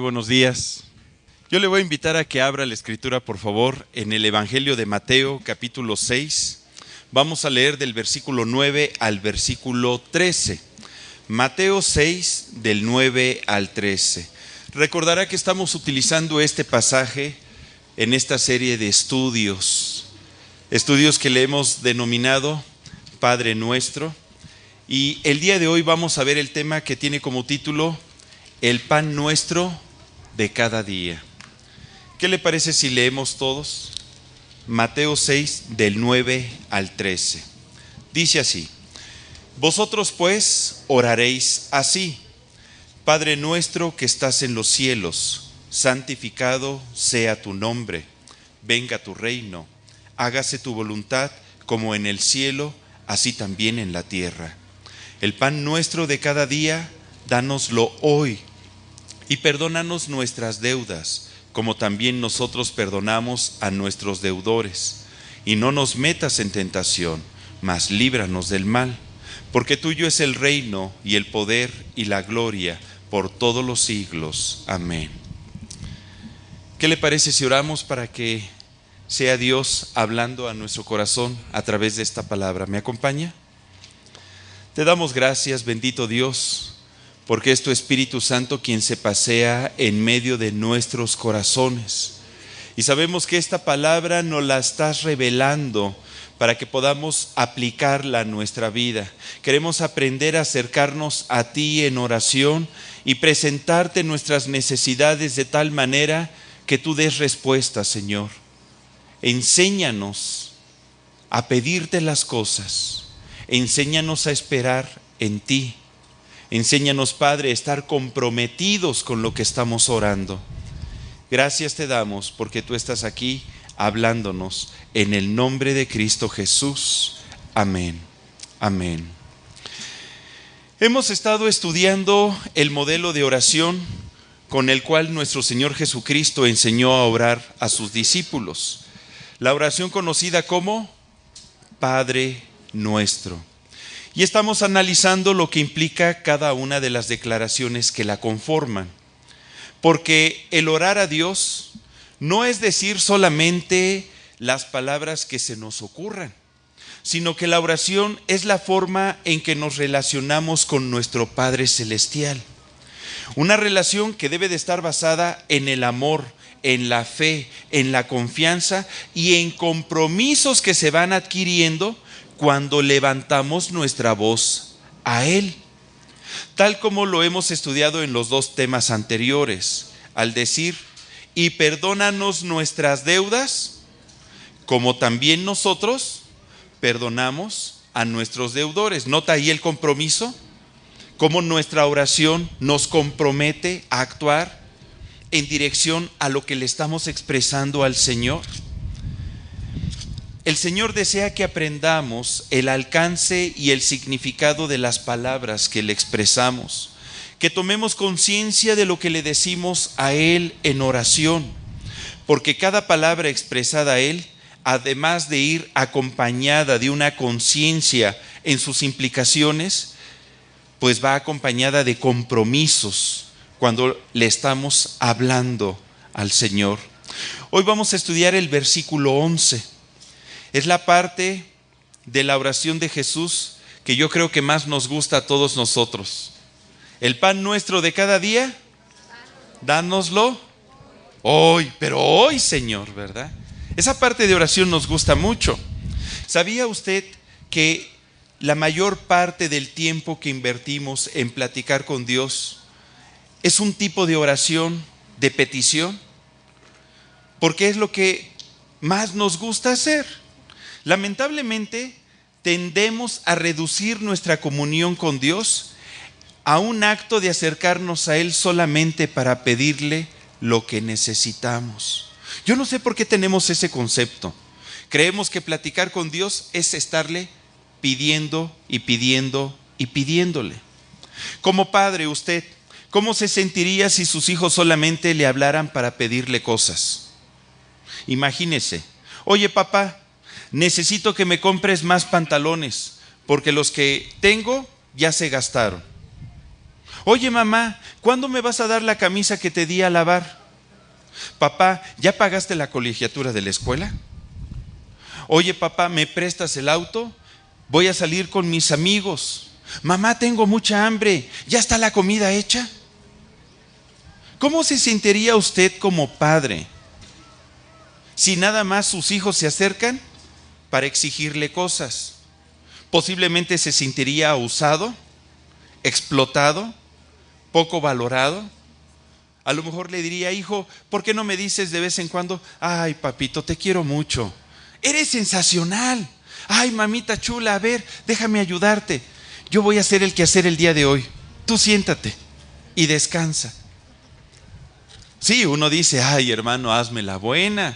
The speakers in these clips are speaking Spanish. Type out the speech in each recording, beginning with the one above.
Buenos días. Yo le voy a invitar a que abra la escritura, por favor, en el Evangelio de Mateo, capítulo 6. Vamos a leer del versículo 9 al versículo 13. Mateo 6, del 9 al 13. Recordará que estamos utilizando este pasaje en esta serie de estudios que le hemos denominado Padre Nuestro. Y el día de hoy vamos a ver el tema que tiene como título El pan nuestro de cada día. ¿Qué le parece si leemos todos? Mateo 6, del 9 al 13. Dice así: Vosotros pues oraréis así: Padre nuestro que estás en los cielos, santificado sea tu nombre. Venga tu reino. Hágase tu voluntad como en el cielo, así también en la tierra. El pan nuestro de cada día, dánoslo hoy. Y perdónanos nuestras deudas, como también nosotros perdonamos a nuestros deudores. Y no nos metas en tentación, mas líbranos del mal. Porque tuyo es el reino, y el poder, y la gloria, por todos los siglos. Amén. ¿Qué le parece si oramos para que sea Dios hablando a nuestro corazón a través de esta palabra? ¿Me acompaña? Te damos gracias, bendito Dios, porque es tu Espíritu Santo quien se pasea en medio de nuestros corazones. Y sabemos que esta palabra nos la estás revelando para que podamos aplicarla a nuestra vida. Queremos aprender a acercarnos a ti en oración y presentarte nuestras necesidades de tal manera que tú des respuesta, Señor. Enséñanos a pedirte las cosas. Enséñanos a esperar en ti. Enséñanos, Padre, a estar comprometidos con lo que estamos orando. Gracias te damos porque tú estás aquí hablándonos en el nombre de Cristo Jesús. Amén. Amén. Hemos estado estudiando el modelo de oración con el cual nuestro Señor Jesucristo enseñó a orar a sus discípulos. La oración conocida como Padre Nuestro. Y estamos analizando lo que implica cada una de las declaraciones que la conforman. Porque el orar a Dios no es decir solamente las palabras que se nos ocurran, sino que la oración es la forma en que nos relacionamos con nuestro Padre Celestial. Una relación que debe de estar basada en el amor, en la fe, en la confianza y en compromisos que se van adquiriendo cuando levantamos nuestra voz a Él. Tal como lo hemos estudiado en los dos temas anteriores, al decir, y perdónanos nuestras deudas, como también nosotros perdonamos a nuestros deudores. ¿Nota ahí el compromiso? Cómo nuestra oración nos compromete a actuar en dirección a lo que le estamos expresando al Señor. El Señor desea que aprendamos el alcance y el significado de las palabras que le expresamos, que tomemos conciencia de lo que le decimos a Él en oración, porque cada palabra expresada a Él, además de ir acompañada de una conciencia en sus implicaciones, pues va acompañada de compromisos cuando le estamos hablando al Señor. Hoy vamos a estudiar el versículo 11. Es la parte de la oración de Jesús que yo creo que más nos gusta a todos nosotros. El pan nuestro de cada día, dánoslo hoy, pero hoy, Señor, ¿verdad? Esa parte de oración nos gusta mucho. ¿Sabía usted que la mayor parte del tiempo que invertimos en platicar con Dios es un tipo de oración de petición? Porque es lo que más nos gusta hacer. Lamentablemente, tendemos a reducir nuestra comunión con Dios a un acto de acercarnos a Él solamente para pedirle lo que necesitamos. Yo no sé por qué tenemos ese concepto. Creemos que platicar con Dios es estarle pidiendo y pidiendo y pidiéndole. Como padre, usted, ¿cómo se sentiría si sus hijos solamente le hablaran para pedirle cosas? Imagínese: oye, papá, necesito que me compres más pantalones porque los que tengo ya se gastaron. Oye, mamá, ¿cuándo me vas a dar la camisa que te di a lavar? Papá, ¿ya pagaste la colegiatura de la escuela? Oye, papá, ¿me prestas el auto? Voy a salir con mis amigos. Mamá, tengo mucha hambre. ¿Ya está la comida hecha? ¿Cómo se sentiría usted como padre si nada más sus hijos se acercan para exigirle cosas? Posiblemente se sentiría usado, explotado, poco valorado. A lo mejor le diría: hijo, ¿por qué no me dices de vez en cuando: ay, papito, te quiero mucho, eres sensacional? Ay, mamita chula, a ver, déjame ayudarte. Yo voy a hacer el quehacer el día de hoy. Tú siéntate y descansa. Sí, uno dice: ay, hermano, hazme la buena.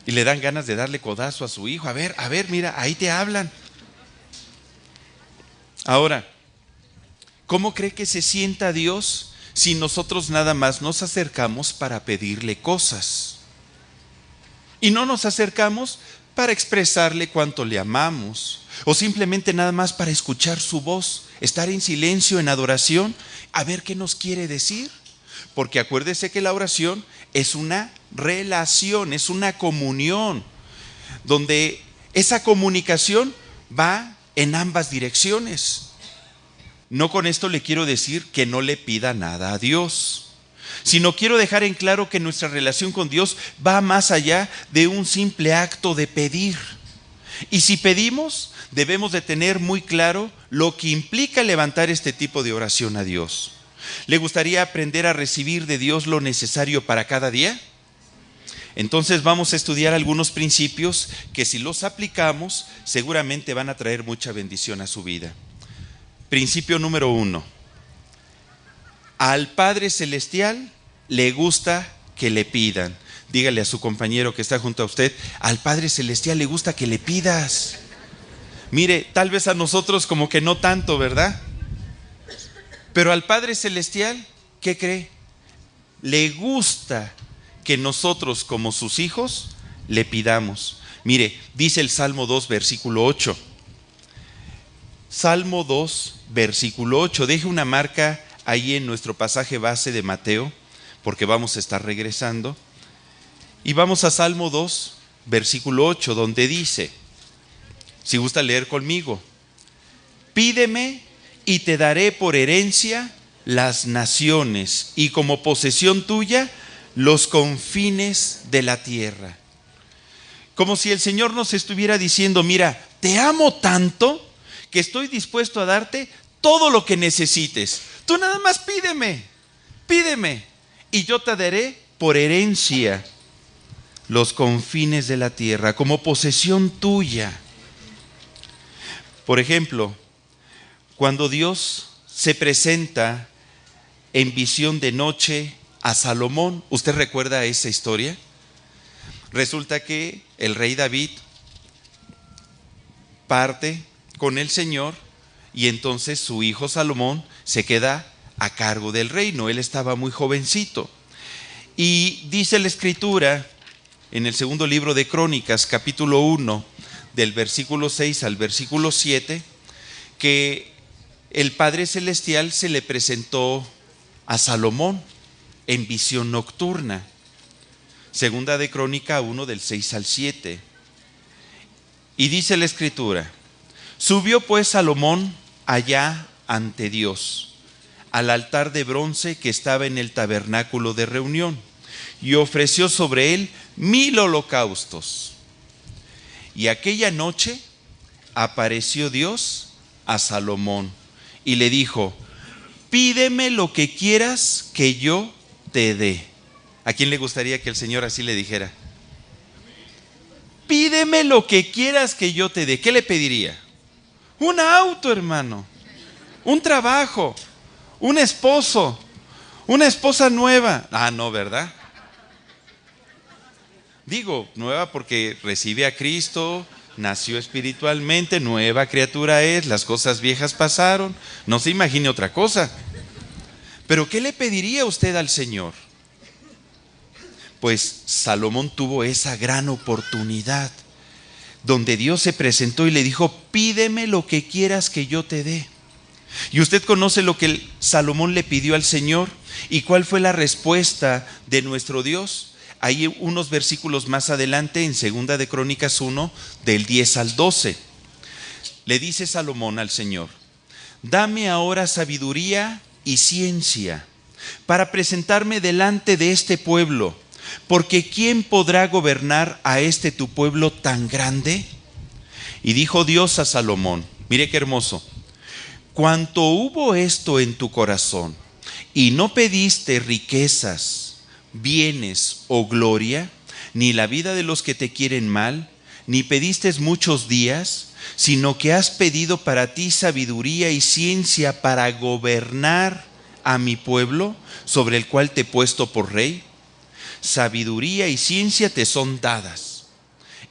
Y le dan ganas de darle codazo a su hijo. A ver, mira, ahí te hablan. Ahora, ¿cómo cree que se sienta Dios si nosotros nada más nos acercamos para pedirle cosas? Y no nos acercamos para expresarle cuánto le amamos, o simplemente nada más para escuchar su voz, estar en silencio, en adoración, a ver qué nos quiere decir. Porque acuérdese que la oración es una relación, es una comunión, donde esa comunicación va en ambas direcciones. No con esto le quiero decir que no le pida nada a Dios, sino quiero dejar en claro que nuestra relación con Dios va más allá de un simple acto de pedir. Y si pedimos, debemos de tener muy claro lo que implica levantar este tipo de oración a Dios. ¿Le gustaría aprender a recibir de Dios lo necesario para cada día? Entonces vamos a estudiar algunos principios que, si los aplicamos, seguramente van a traer mucha bendición a su vida. Principio número 1. Al Padre Celestial le gusta que le pidan. Dígale a su compañero que está junto a usted: al Padre Celestial le gusta que le pidas. Mire, tal vez a nosotros como que no tanto, ¿verdad? Pero al Padre Celestial, ¿qué cree? Le gusta que nosotros, como sus hijos, le pidamos. Mire, dice el Salmo 2, versículo 8. Salmo 2, versículo 8. Deje una marca ahí en nuestro pasaje base de Mateo, porque vamos a estar regresando. Y vamos a Salmo 2, versículo 8, donde dice, si gusta leer conmigo: pídeme y te daré por herencia las naciones, y como posesión tuya los confines de la tierra. Como si el Señor nos estuviera diciendo: mira, te amo tanto que estoy dispuesto a darte todo lo que necesites. Tú nada más pídeme, y yo te daré por herencia los confines de la tierra, como posesión tuya. Por ejemplo, cuando Dios se presenta en visión de noche a Salomón, ¿usted recuerda esa historia? Resulta que el rey David parte con el Señor, y entonces su hijo Salomón se queda a cargo del reino. Él estaba muy jovencito. Y dice la Escritura en el segundo libro de Crónicas, capítulo 1, del versículo 6 al versículo 7, que el Padre Celestial se le presentó a Salomón en visión nocturna. Segunda de Crónica 1, del 6 al 7. Y dice la Escritura: subió pues Salomón allá ante Dios, al altar de bronce que estaba en el tabernáculo de reunión, y ofreció sobre él 1000 holocaustos. Y aquella noche apareció Dios a Salomón y le dijo: pídeme lo que quieras que yo te dé. ¿A quién le gustaría que el Señor así le dijera? Pídeme lo que quieras que yo te dé. ¿Qué le pediría? Un auto, hermano, un trabajo, un esposo, una esposa nueva. Ah, no, ¿verdad? Digo, nueva porque recibe a Cristo, nació espiritualmente, nueva criatura es, las cosas viejas pasaron. No se imagine otra cosa. Pero ¿qué le pediría usted al Señor? Pues Salomón tuvo esa gran oportunidad, donde Dios se presentó y le dijo: pídeme lo que quieras que yo te dé. Y usted conoce lo que Salomón le pidió al Señor y cuál fue la respuesta de nuestro Dios. Hay unos versículos más adelante en 2 de Crónicas 1, del 10 al 12. Le dice Salomón al Señor: dame ahora sabiduría y ciencia para presentarme delante de este pueblo, porque ¿quién podrá gobernar a este tu pueblo tan grande? Y dijo Dios a Salomón, mire qué hermoso: cuanto hubo esto en tu corazón y no pediste riquezas, bienes o gloria, ni la vida de los que te quieren mal, ni pediste muchos días, sino que has pedido para ti sabiduría y ciencia para gobernar a mi pueblo, sobre el cual te he puesto por rey, sabiduría y ciencia te son dadas.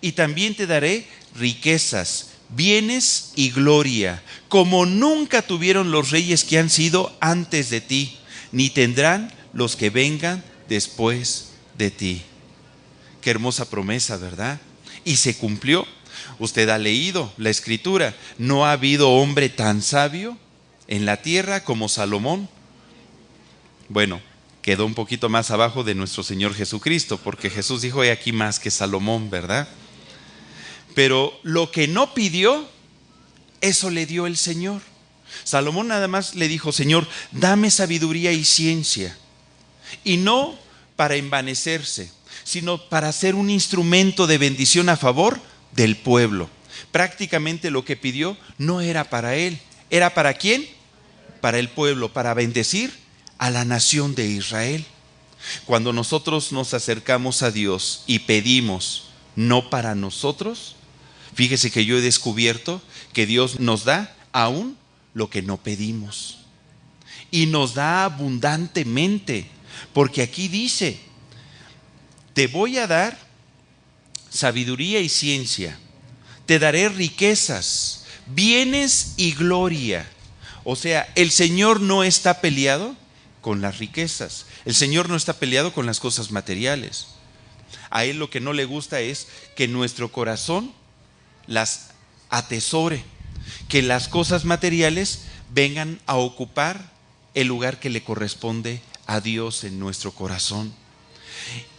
Y también te daré riquezas, bienes y gloria, como nunca tuvieron los reyes que han sido antes de ti, ni tendrán los que vengan después de ti. Qué hermosa promesa, ¿verdad? Y se cumplió. Usted ha leído la Escritura. No ha habido hombre tan sabio en la tierra como Salomón. Bueno, quedó un poquito más abajo de nuestro Señor Jesucristo, porque Jesús dijo: he aquí más que Salomón, ¿verdad? Pero lo que no pidió, eso le dio el Señor. Salomón nada más le dijo: Señor, dame sabiduría y ciencia. Y no para envanecerse, sino para ser un instrumento de bendición a favor del pueblo. Prácticamente lo que pidió no era para él. ¿Era para quién? Para el pueblo, para bendecir a la nación de Israel. Cuando nosotros nos acercamos a Dios y pedimos no para nosotros, fíjese que yo he descubierto que Dios nos da aún lo que no pedimos. Y nos da abundantemente, porque aquí dice: te voy a dar sabiduría y ciencia, te daré riquezas, bienes y gloria. O sea, el Señor no está peleado con las riquezas. El Señor no está peleado con las cosas materiales. A Él lo que no le gusta es que nuestro corazón las atesore, que las cosas materiales vengan a ocupar el lugar que le corresponde a Dios en nuestro corazón.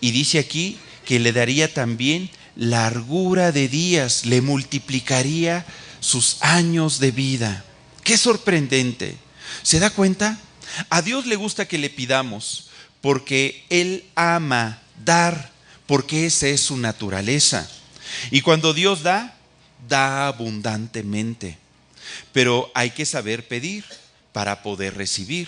Y dice aquí que le daría también largura de días, le multiplicaría sus años de vida. ¡Qué sorprendente! ¿Se da cuenta? A Dios le gusta que le pidamos, porque Él ama dar, porque esa es su naturaleza. Y cuando Dios da, da abundantemente. Pero hay que saber pedir para poder recibir.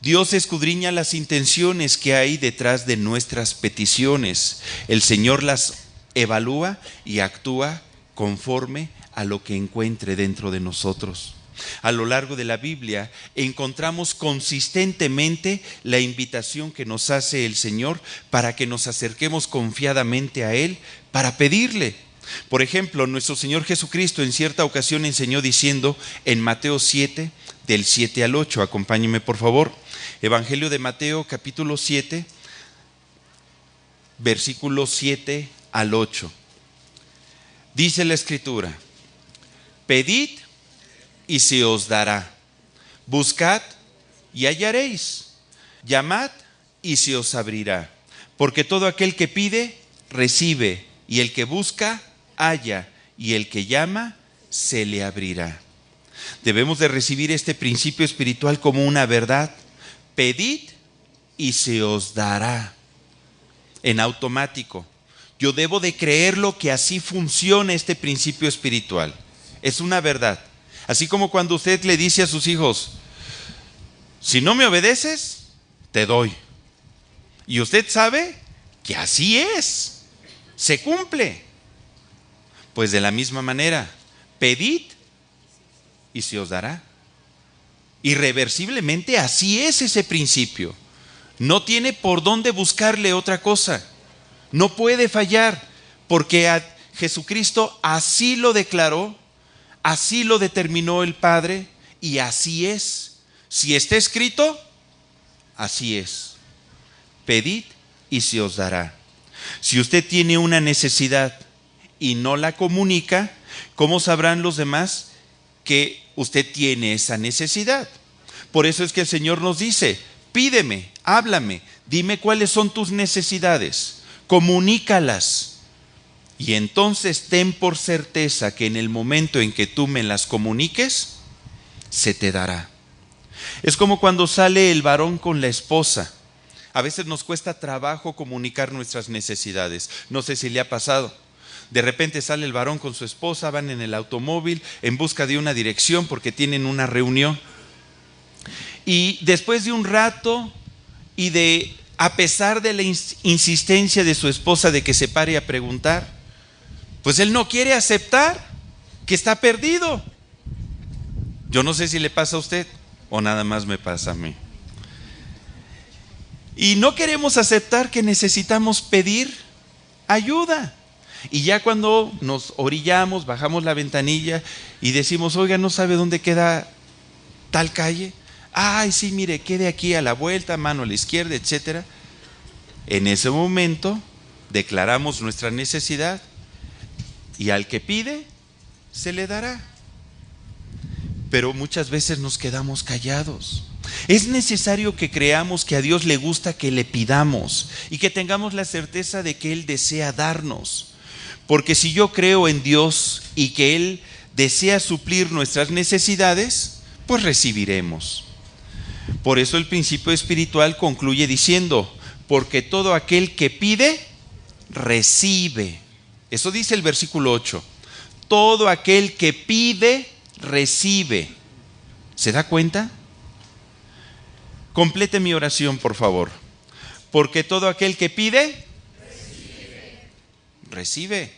Dios escudriña las intenciones que hay detrás de nuestras peticiones. El Señor las evalúa y actúa conforme a lo que encuentre dentro de nosotros. A lo largo de la Biblia encontramos consistentemente la invitación que nos hace el Señor para que nos acerquemos confiadamente a Él para pedirle. Por ejemplo, nuestro Señor Jesucristo en cierta ocasión enseñó diciendo en Mateo 7, del 7 al 8, acompáñenme por favor. Evangelio de Mateo, capítulo 7, versículos 7 al 8. Dice la Escritura: pedid y se os dará, buscad y hallaréis, llamad y se os abrirá, porque todo aquel que pide, recibe, y el que busca, halla, y el que llama, se le abrirá. Debemos de recibir este principio espiritual como una verdad: pedid y se os dará. En automático, yo debo de creerlo, que así funciona este principio espiritual. Es una verdad. Así como cuando usted le dice a sus hijos: si no me obedeces, te doy. Y usted sabe que así es, se cumple. Pues de la misma manera, pedid y se os dará. Irreversiblemente así es ese principio. No tiene por dónde buscarle otra cosa. No puede fallar, porque a Jesucristo así lo declaró, así lo determinó el Padre, y así es. Si está escrito, así es. Pedid y se os dará. Si usted tiene una necesidad y no la comunica, ¿cómo sabrán los demás que usted tiene esa necesidad. Por eso es que el Señor nos dice: pídeme, háblame, dime cuáles son tus necesidades, comunícalas. Y entonces ten por certeza que en el momento en que tú me las comuniques, se te dará. Es como cuando sale el varón con la esposa. A veces nos cuesta trabajo comunicar nuestras necesidades. No sé si le ha pasado. De repente sale el varón con su esposa, van en el automóvil en busca de una dirección porque tienen una reunión. Y después de un rato a pesar de la insistencia de su esposa de que se pare a preguntar, pues él no quiere aceptar que está perdido. Yo no sé si le pasa a usted o nada más me pasa a mí. Y no queremos aceptar que necesitamos pedir ayuda. Y ya cuando nos orillamos, bajamos la ventanilla y decimos: oiga, ¿no sabe dónde queda tal calle? Ay, sí, mire, quede aquí a la vuelta, mano a la izquierda, etcétera. En ese momento declaramos nuestra necesidad y al que pide se le dará. Pero muchas veces nos quedamos callados. Es necesario que creamos que a Dios le gusta que le pidamos y que tengamos la certeza de que Él desea darnos. Porque si yo creo en Dios y que Él desea suplir nuestras necesidades, pues recibiremos. Por eso el principio espiritual concluye diciendo: porque todo aquel que pide, recibe. Eso dice el versículo 8. Todo aquel que pide, recibe. ¿Se da cuenta? Complete mi oración, por favor. Porque todo aquel que pide, recibe.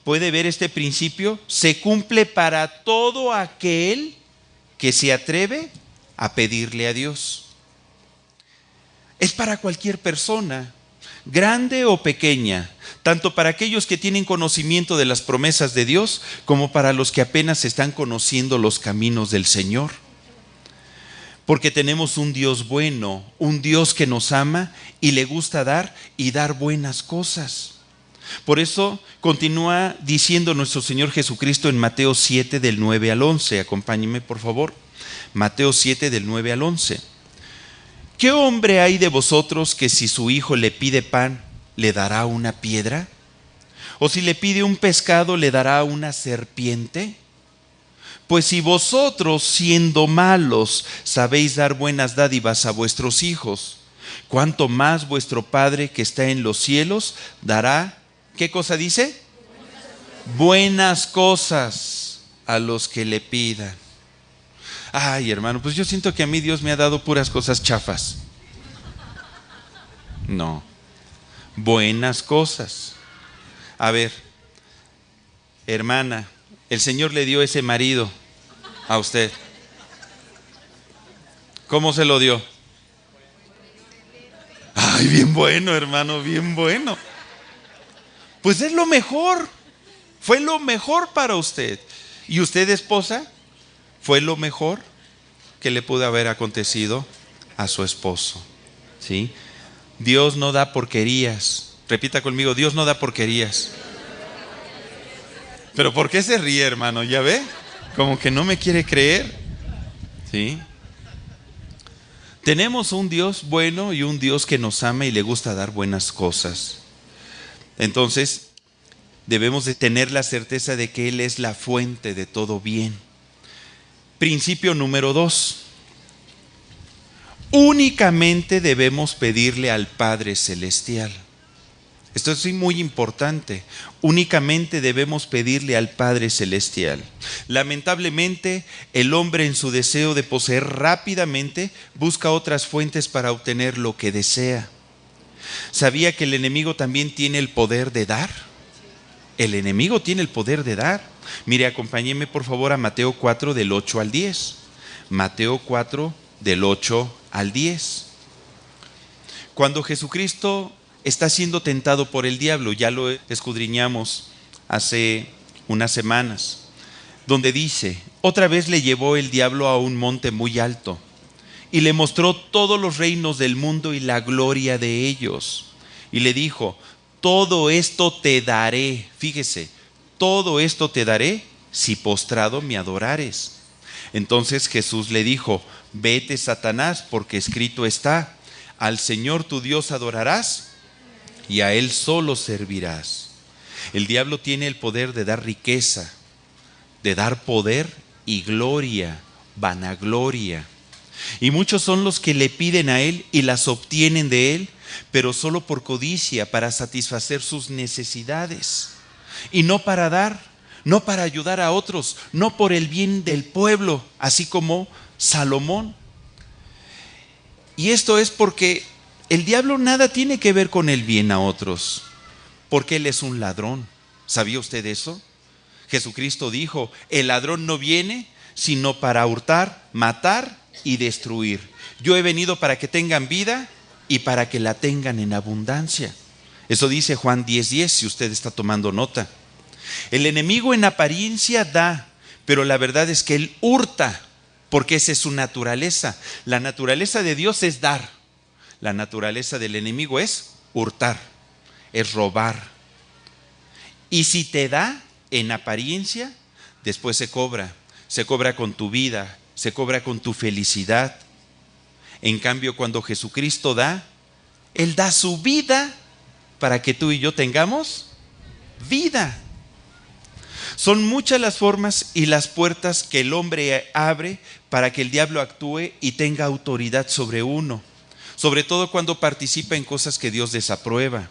¿Puede ver este principio? Se cumple para todo aquel que se atreve a pedirle a Dios. Es para cualquier persona, grande o pequeña, tanto para aquellos que tienen conocimiento de las promesas de Dios como para los que apenas están conociendo los caminos del Señor. Porque tenemos un Dios bueno, un Dios que nos ama y le gusta dar y dar buenas cosas. Por eso continúa diciendo nuestro Señor Jesucristo en Mateo 7 del 9 al 11. Acompáñenme, por favor. Mateo 7 del 9 al 11. ¿Qué hombre hay de vosotros que si su hijo le pide pan, le dará una piedra? ¿O si le pide un pescado, le dará una serpiente? Pues si vosotros, siendo malos, sabéis dar buenas dádivas a vuestros hijos, ¿cuánto más vuestro Padre que está en los cielos dará? ¿Qué cosa dice? Buenas cosas a los que le pidan. Ay, hermano, pues yo siento que a mí Dios me ha dado puras cosas chafas. No, buenas cosas. A ver, hermana, el Señor le dio ese marido a usted. ¿Cómo se lo dio? Ay, bien bueno, hermano, bien bueno. Pues es lo mejor. Fue lo mejor para usted. ¿Y usted, esposa? Fue lo mejor que le pudo haber acontecido a su esposo. ¿Sí? Dios no da porquerías. Repita conmigo: Dios no da porquerías. ¿Pero por qué se ríe, hermano? ¿Ya ve? Como que no me quiere creer. ¿Sí? Tenemos un Dios bueno y un Dios que nos ama y le gusta dar buenas cosas. Entonces, debemos de tener la certeza de que Él es la fuente de todo bien. Principio número 2. Únicamente debemos pedirle al Padre Celestial. Esto es muy importante. Únicamente debemos pedirle al Padre Celestial. Lamentablemente, el hombre, en su deseo de poseer rápidamente, busca otras fuentes para obtener lo que desea. ¿Sabía que el enemigo también tiene el poder de dar? El enemigo tiene el poder de dar. Mire, acompáñeme por favor a Mateo 4 del 8 al 10. Mateo 4 del 8 al 10. Cuando Jesucristo está siendo tentado por el diablo, ya lo escudriñamos hace unas semanas, donde dice: otra vez le llevó el diablo a un monte muy alto y le mostró todos los reinos del mundo y la gloria de ellos. Y le dijo: todo esto te daré, fíjese, todo esto te daré si postrado me adorares. Entonces Jesús le dijo: vete, Satanás, porque escrito está: al Señor tu Dios adorarás y a Él solo servirás. El diablo tiene el poder de dar riqueza, de dar poder y gloria, vanagloria. Y muchos son los que le piden a Él y las obtienen de Él, pero solo por codicia, para satisfacer sus necesidades. Y no para dar, no para ayudar a otros, no por el bien del pueblo, así como Salomón. Y esto es porque el diablo nada tiene que ver con el bien a otros, porque él es un ladrón. ¿Sabía usted eso? Jesucristo dijo: el ladrón no viene sino para hurtar, matar y destruir. Yo he venido para que tengan vida y para que la tengan en abundancia. Eso dice Juan 10:10, si usted está tomando nota. El enemigo en apariencia da, pero la verdad es que él hurta, porque esa es su naturaleza. La naturaleza de Dios es dar. La naturaleza del enemigo es hurtar, es robar. Y si te da en apariencia, después se cobra con tu vida, se cobra con tu felicidad. En cambio, cuando Jesucristo da, Él da su vida para que tú y yo tengamos vida. Son muchas las formas y las puertas que el hombre abre para que el diablo actúe y tenga autoridad sobre uno, sobre todo cuando participa en cosas que Dios desaprueba,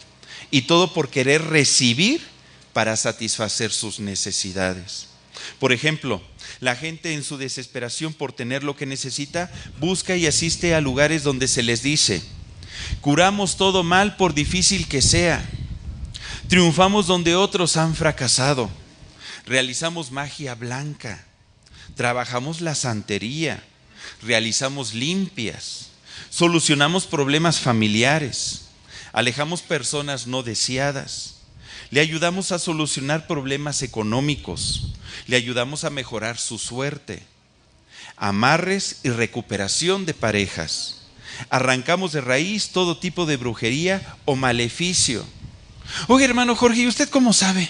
y todo por querer recibir para satisfacer sus necesidades. Por ejemplo, la gente en su desesperación por tener lo que necesita, busca y asiste a lugares donde se les dice: curamos todo mal por difícil que sea, triunfamos donde otros han fracasado, realizamos magia blanca, trabajamos la santería, realizamos limpias, solucionamos problemas familiares, alejamos personas no deseadas, le ayudamos a solucionar problemas económicos, le ayudamos a mejorar su suerte, amarres y recuperación de parejas, arrancamos de raíz todo tipo de brujería o maleficio. Oye, hermano Jorge, ¿y usted cómo sabe?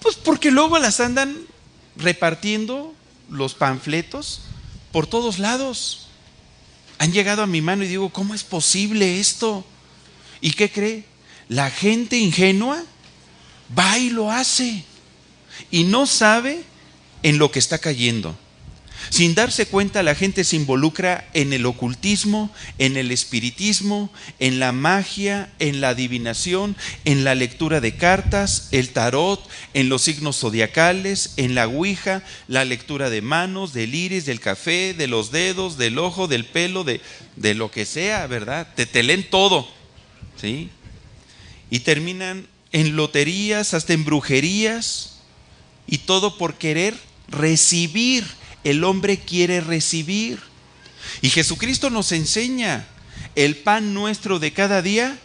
Pues porque luego las andan repartiendo los panfletos por todos lados. Han llegado a mi mano y digo: ¿cómo es posible esto? ¿Y qué cree? La gente ingenua va y lo hace y no sabe en lo que está cayendo. Sin darse cuenta, la gente se involucra en el ocultismo, en el espiritismo, en la magia, en la adivinación, en la lectura de cartas, el tarot, en los signos zodiacales, en la ouija, la lectura de manos, del iris, del café, de los dedos, del ojo, del pelo, de lo que sea, ¿verdad? Te leen todo, ¿sí? Y terminan en loterías, hasta en brujerías, y todo por querer recibir. El hombre quiere recibir. Y Jesucristo nos enseña: el pan nuestro de cada día,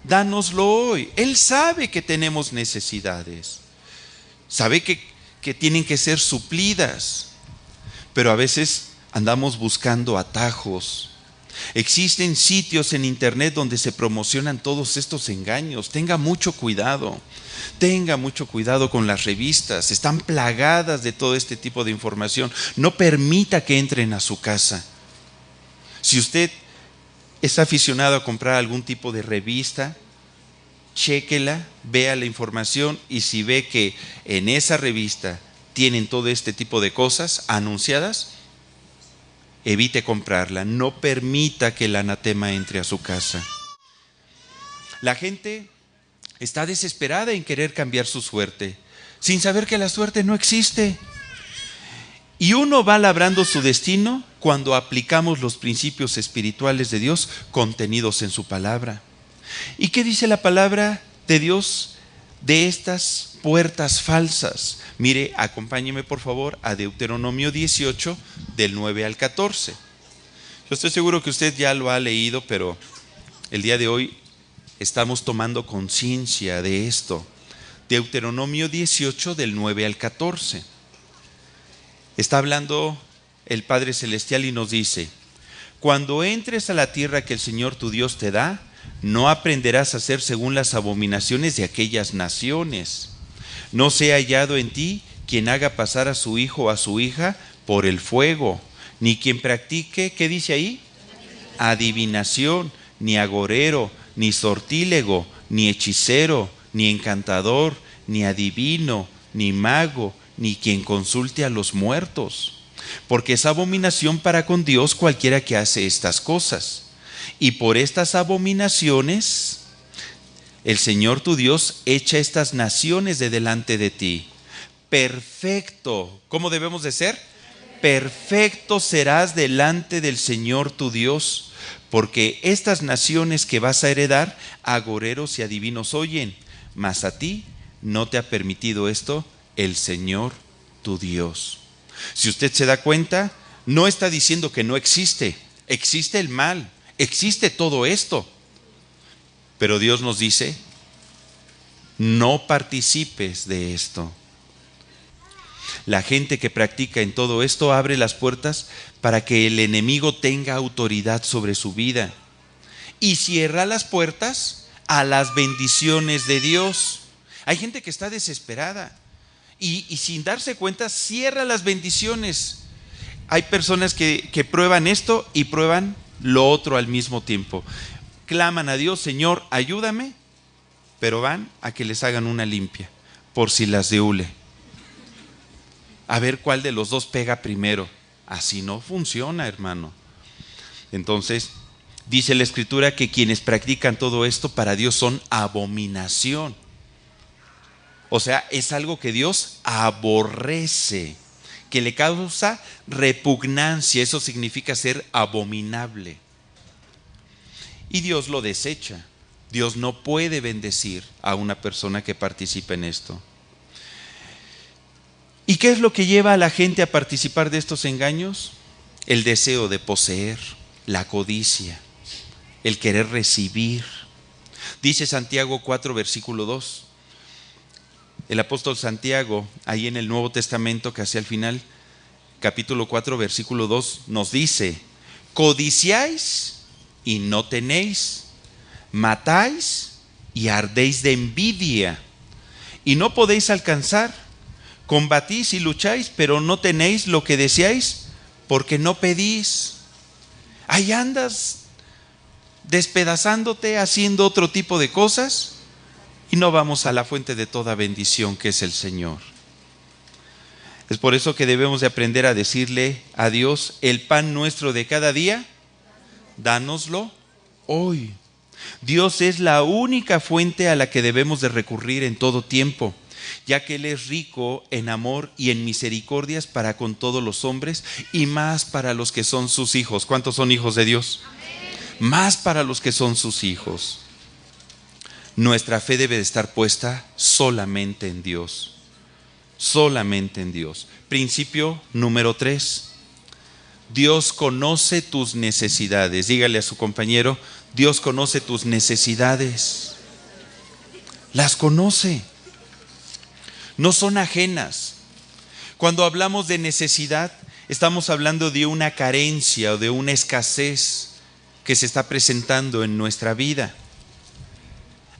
dánoslo hoy. Él sabe que tenemos necesidades, sabe que tienen que ser suplidas, pero a veces andamos buscando atajos. Existen sitios en internet donde se promocionan todos estos engaños. Tenga mucho cuidado con las revistas. Están plagadas de todo este tipo de información. No permita que entren a su casa. Si usted es aficionado a comprar algún tipo de revista, chéquela, vea la información, y si ve que en esa revista tienen todo este tipo de cosas anunciadas, evite comprarla. No permita que el anatema entre a su casa. La gente está desesperada en querer cambiar su suerte, sin saber que la suerte no existe. Y uno va labrando su destino cuando aplicamos los principios espirituales de Dios contenidos en su palabra. ¿Y qué dice la palabra de Dios de estas puertas falsas? Mire, acompáñeme por favor a Deuteronomio 18, del 9 al 14. Yo estoy seguro que usted ya lo ha leído, pero el día de hoy estamos tomando conciencia de esto. Deuteronomio 18, del 9 al 14. Está hablando el Padre Celestial y nos dice: cuando entres a la tierra que el Señor tu Dios te da, no aprenderás a hacer según las abominaciones de aquellas naciones. No sea hallado en ti quien haga pasar a su hijo o a su hija por el fuego, ni quien practique, ¿qué dice ahí? Adivinación, ni agorero, ni sortílego, ni hechicero, ni encantador, ni adivino, ni mago, ni quien consulte a los muertos. Porque es abominación para con Dios cualquiera que hace estas cosas. Y por estas abominaciones, el Señor tu Dios echa estas naciones de delante de ti. Perfecto. ¿Cómo debemos de ser? Perfecto serás delante del Señor tu Dios, porque estas naciones que vas a heredar, agoreros y adivinos oyen, mas a ti no te ha permitido esto el Señor tu Dios. Si usted se da cuenta, no está diciendo que no existe. Existe el mal, existe todo esto. Pero Dios nos dice, no participes de esto. La gente que practica en todo esto abre las puertas para que el enemigo tenga autoridad sobre su vida y cierra las puertas a las bendiciones de Dios. Hay gente que está desesperada y sin darse cuenta cierra las bendiciones. Hay personas que prueban esto y prueban lo otro al mismo tiempo. Claman a Dios, Señor, ayúdame, pero van a que les hagan una limpia por si las de hule. A ver cuál de los dos pega primero. Así no funciona, hermano. Entonces, dice la Escritura que quienes practican todo esto para Dios son abominación. O sea, es algo que Dios aborrece, que le causa repugnancia. Eso significa ser abominable. Y Dios lo desecha. Dios no puede bendecir a una persona que participa en esto. ¿Y qué es lo que lleva a la gente a participar de estos engaños? El deseo de poseer, la codicia, el querer recibir. Dice Santiago 4, versículo 2. El apóstol Santiago, ahí en el Nuevo Testamento, casi al final, capítulo 4, versículo 2, nos dice: codiciáis y no tenéis, matáis y ardéis de envidia, y no podéis alcanzar. Combatís y lucháis, pero no tenéis lo que deseáis, porque no pedís. Ahí andas despedazándote, haciendo otro tipo de cosas, y no vamos a la fuente de toda bendición, que es el Señor. Es por eso que debemos de aprender a decirle a Dios: el pan nuestro de cada día, dánoslo hoy. Dios es la única fuente a la que debemos de recurrir en todo tiempo, ya que Él es rico en amor y en misericordias para con todos los hombres, y más para los que son sus hijos. ¿Cuántos son hijos de Dios? Amén. Más para los que son sus hijos. Nuestra fe debe de estar puesta solamente en Dios. Solamente en Dios. Principio número 3. Dios conoce tus necesidades. Dígale a su compañero: Dios conoce tus necesidades. Las conoce. No son ajenas. Cuando hablamos de necesidad, estamos hablando de una carencia o de una escasez que se está presentando en nuestra vida.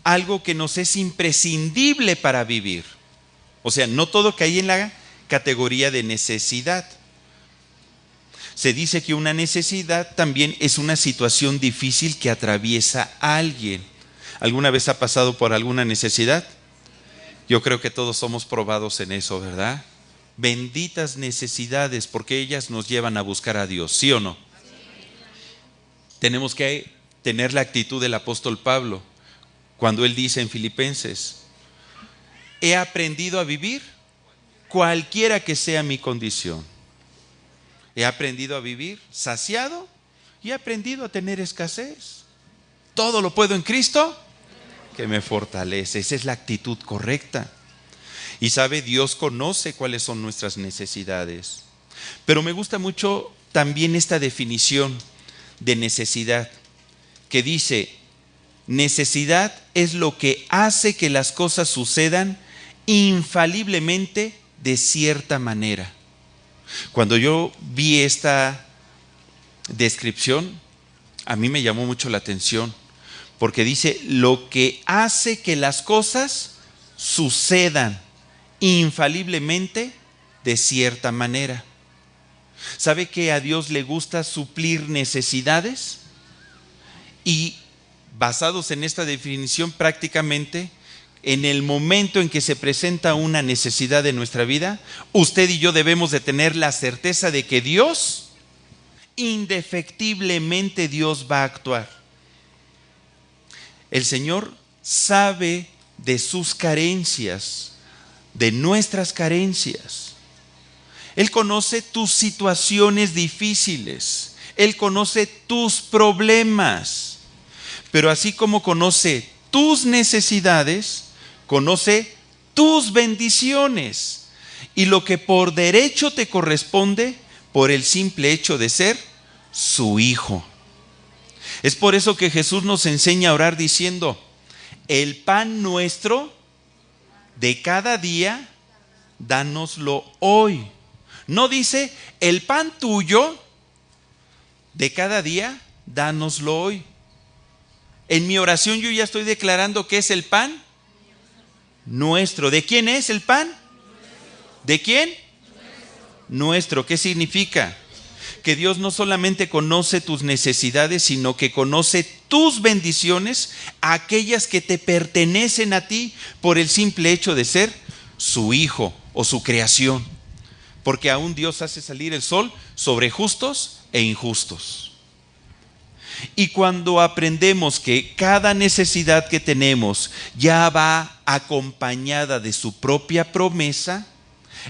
Algo que nos es imprescindible para vivir. O sea, no todo cae en la categoría de necesidad. Se dice que una necesidad también es una situación difícil que atraviesa a alguien. ¿Alguna vez ha pasado por alguna necesidad? Yo creo que todos somos probados en eso, ¿verdad? Benditas necesidades, porque ellas nos llevan a buscar a Dios, ¿sí o no? Tenemos que tener la actitud del apóstol Pablo, cuando él dice en Filipenses: he aprendido a vivir cualquiera que sea mi condición. He aprendido a vivir saciado y he aprendido a tener escasez. Todo lo puedo en Cristo que me fortalece. Esa es la actitud correcta. Y sabe, Dios conoce cuáles son nuestras necesidades. Pero me gusta mucho también esta definición de necesidad, que dice: necesidad es lo que hace que las cosas sucedan infaliblemente de cierta manera. Cuando yo vi esta descripción, a mí me llamó mucho la atención, porque dice: lo que hace que las cosas sucedan infaliblemente de cierta manera. ¿Sabe que a Dios le gusta suplir necesidades? Y basados en esta definición, prácticamente, en el momento en que se presenta una necesidad en nuestra vida, usted y yo debemos de tener la certeza de que Dios, indefectiblemente Dios va a actuar. El Señor sabe de sus carencias, de nuestras carencias. Él conoce tus situaciones difíciles, Él conoce tus problemas, pero así como conoce tus necesidades, conoce tus bendiciones y lo que por derecho te corresponde por el simple hecho de ser su hijo. Es por eso que Jesús nos enseña a orar diciendo: el pan nuestro de cada día, dánoslo hoy. No dice: el pan tuyo de cada día, dánoslo hoy. En mi oración yo ya estoy declarando que es el pan nuestro. ¿De quién es el pan? ¿De quién? Nuestro. ¿Qué significa? Que Dios no solamente conoce tus necesidades, sino que conoce tus bendiciones, aquellas que te pertenecen a ti por el simple hecho de ser su hijo o su creación. Porque aún Dios hace salir el sol sobre justos e injustos. Y cuando aprendemos que cada necesidad que tenemos ya va acompañada de su propia promesa,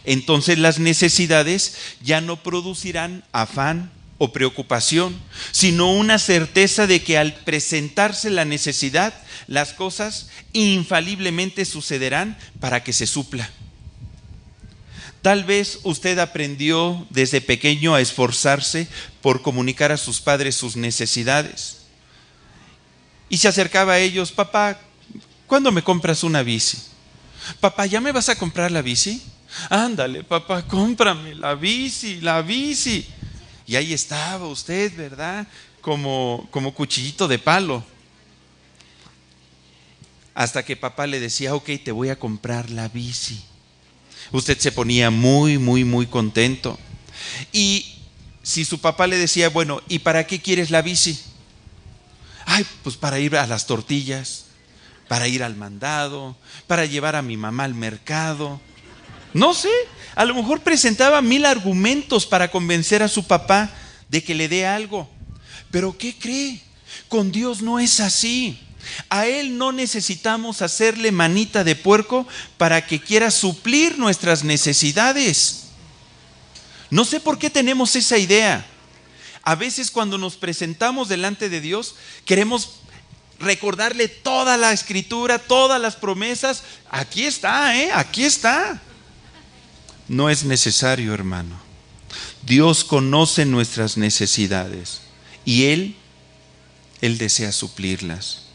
entonces las necesidades ya no producirán afán o preocupación, sino una certeza de que al presentarse la necesidad, las cosas infaliblemente sucederán para que se supla. Tal vez usted aprendió desde pequeño a esforzarse por comunicar a sus padres sus necesidades. Y se acercaba a ellos: papá, ¿cuándo me compras una bici? Papá, ¿ya me vas a comprar la bici? Ándale, papá, cómprame la bici, la bici. Y ahí estaba usted, ¿verdad? Como cuchillito de palo. Hasta que papá le decía: ok, te voy a comprar la bici. Usted se ponía muy, muy, muy contento. Y si su papá le decía: bueno, ¿y para qué quieres la bici? Ay, pues para ir a las tortillas, para ir al mandado, para llevar a mi mamá al mercado. No sé, a lo mejor presentaba 1000 argumentos para convencer a su papá de que le dé algo. Pero ¿qué cree? Con Dios no es así. A Él no necesitamos hacerle manita de puerco para que quiera suplir nuestras necesidades. No sé por qué tenemos esa idea. A veces cuando nos presentamos delante de Dios, queremos recordarle toda la escritura, todas las promesas. Aquí está, aquí está. No es necesario, hermano. Dios conoce nuestras necesidades y Él desea suplirlas.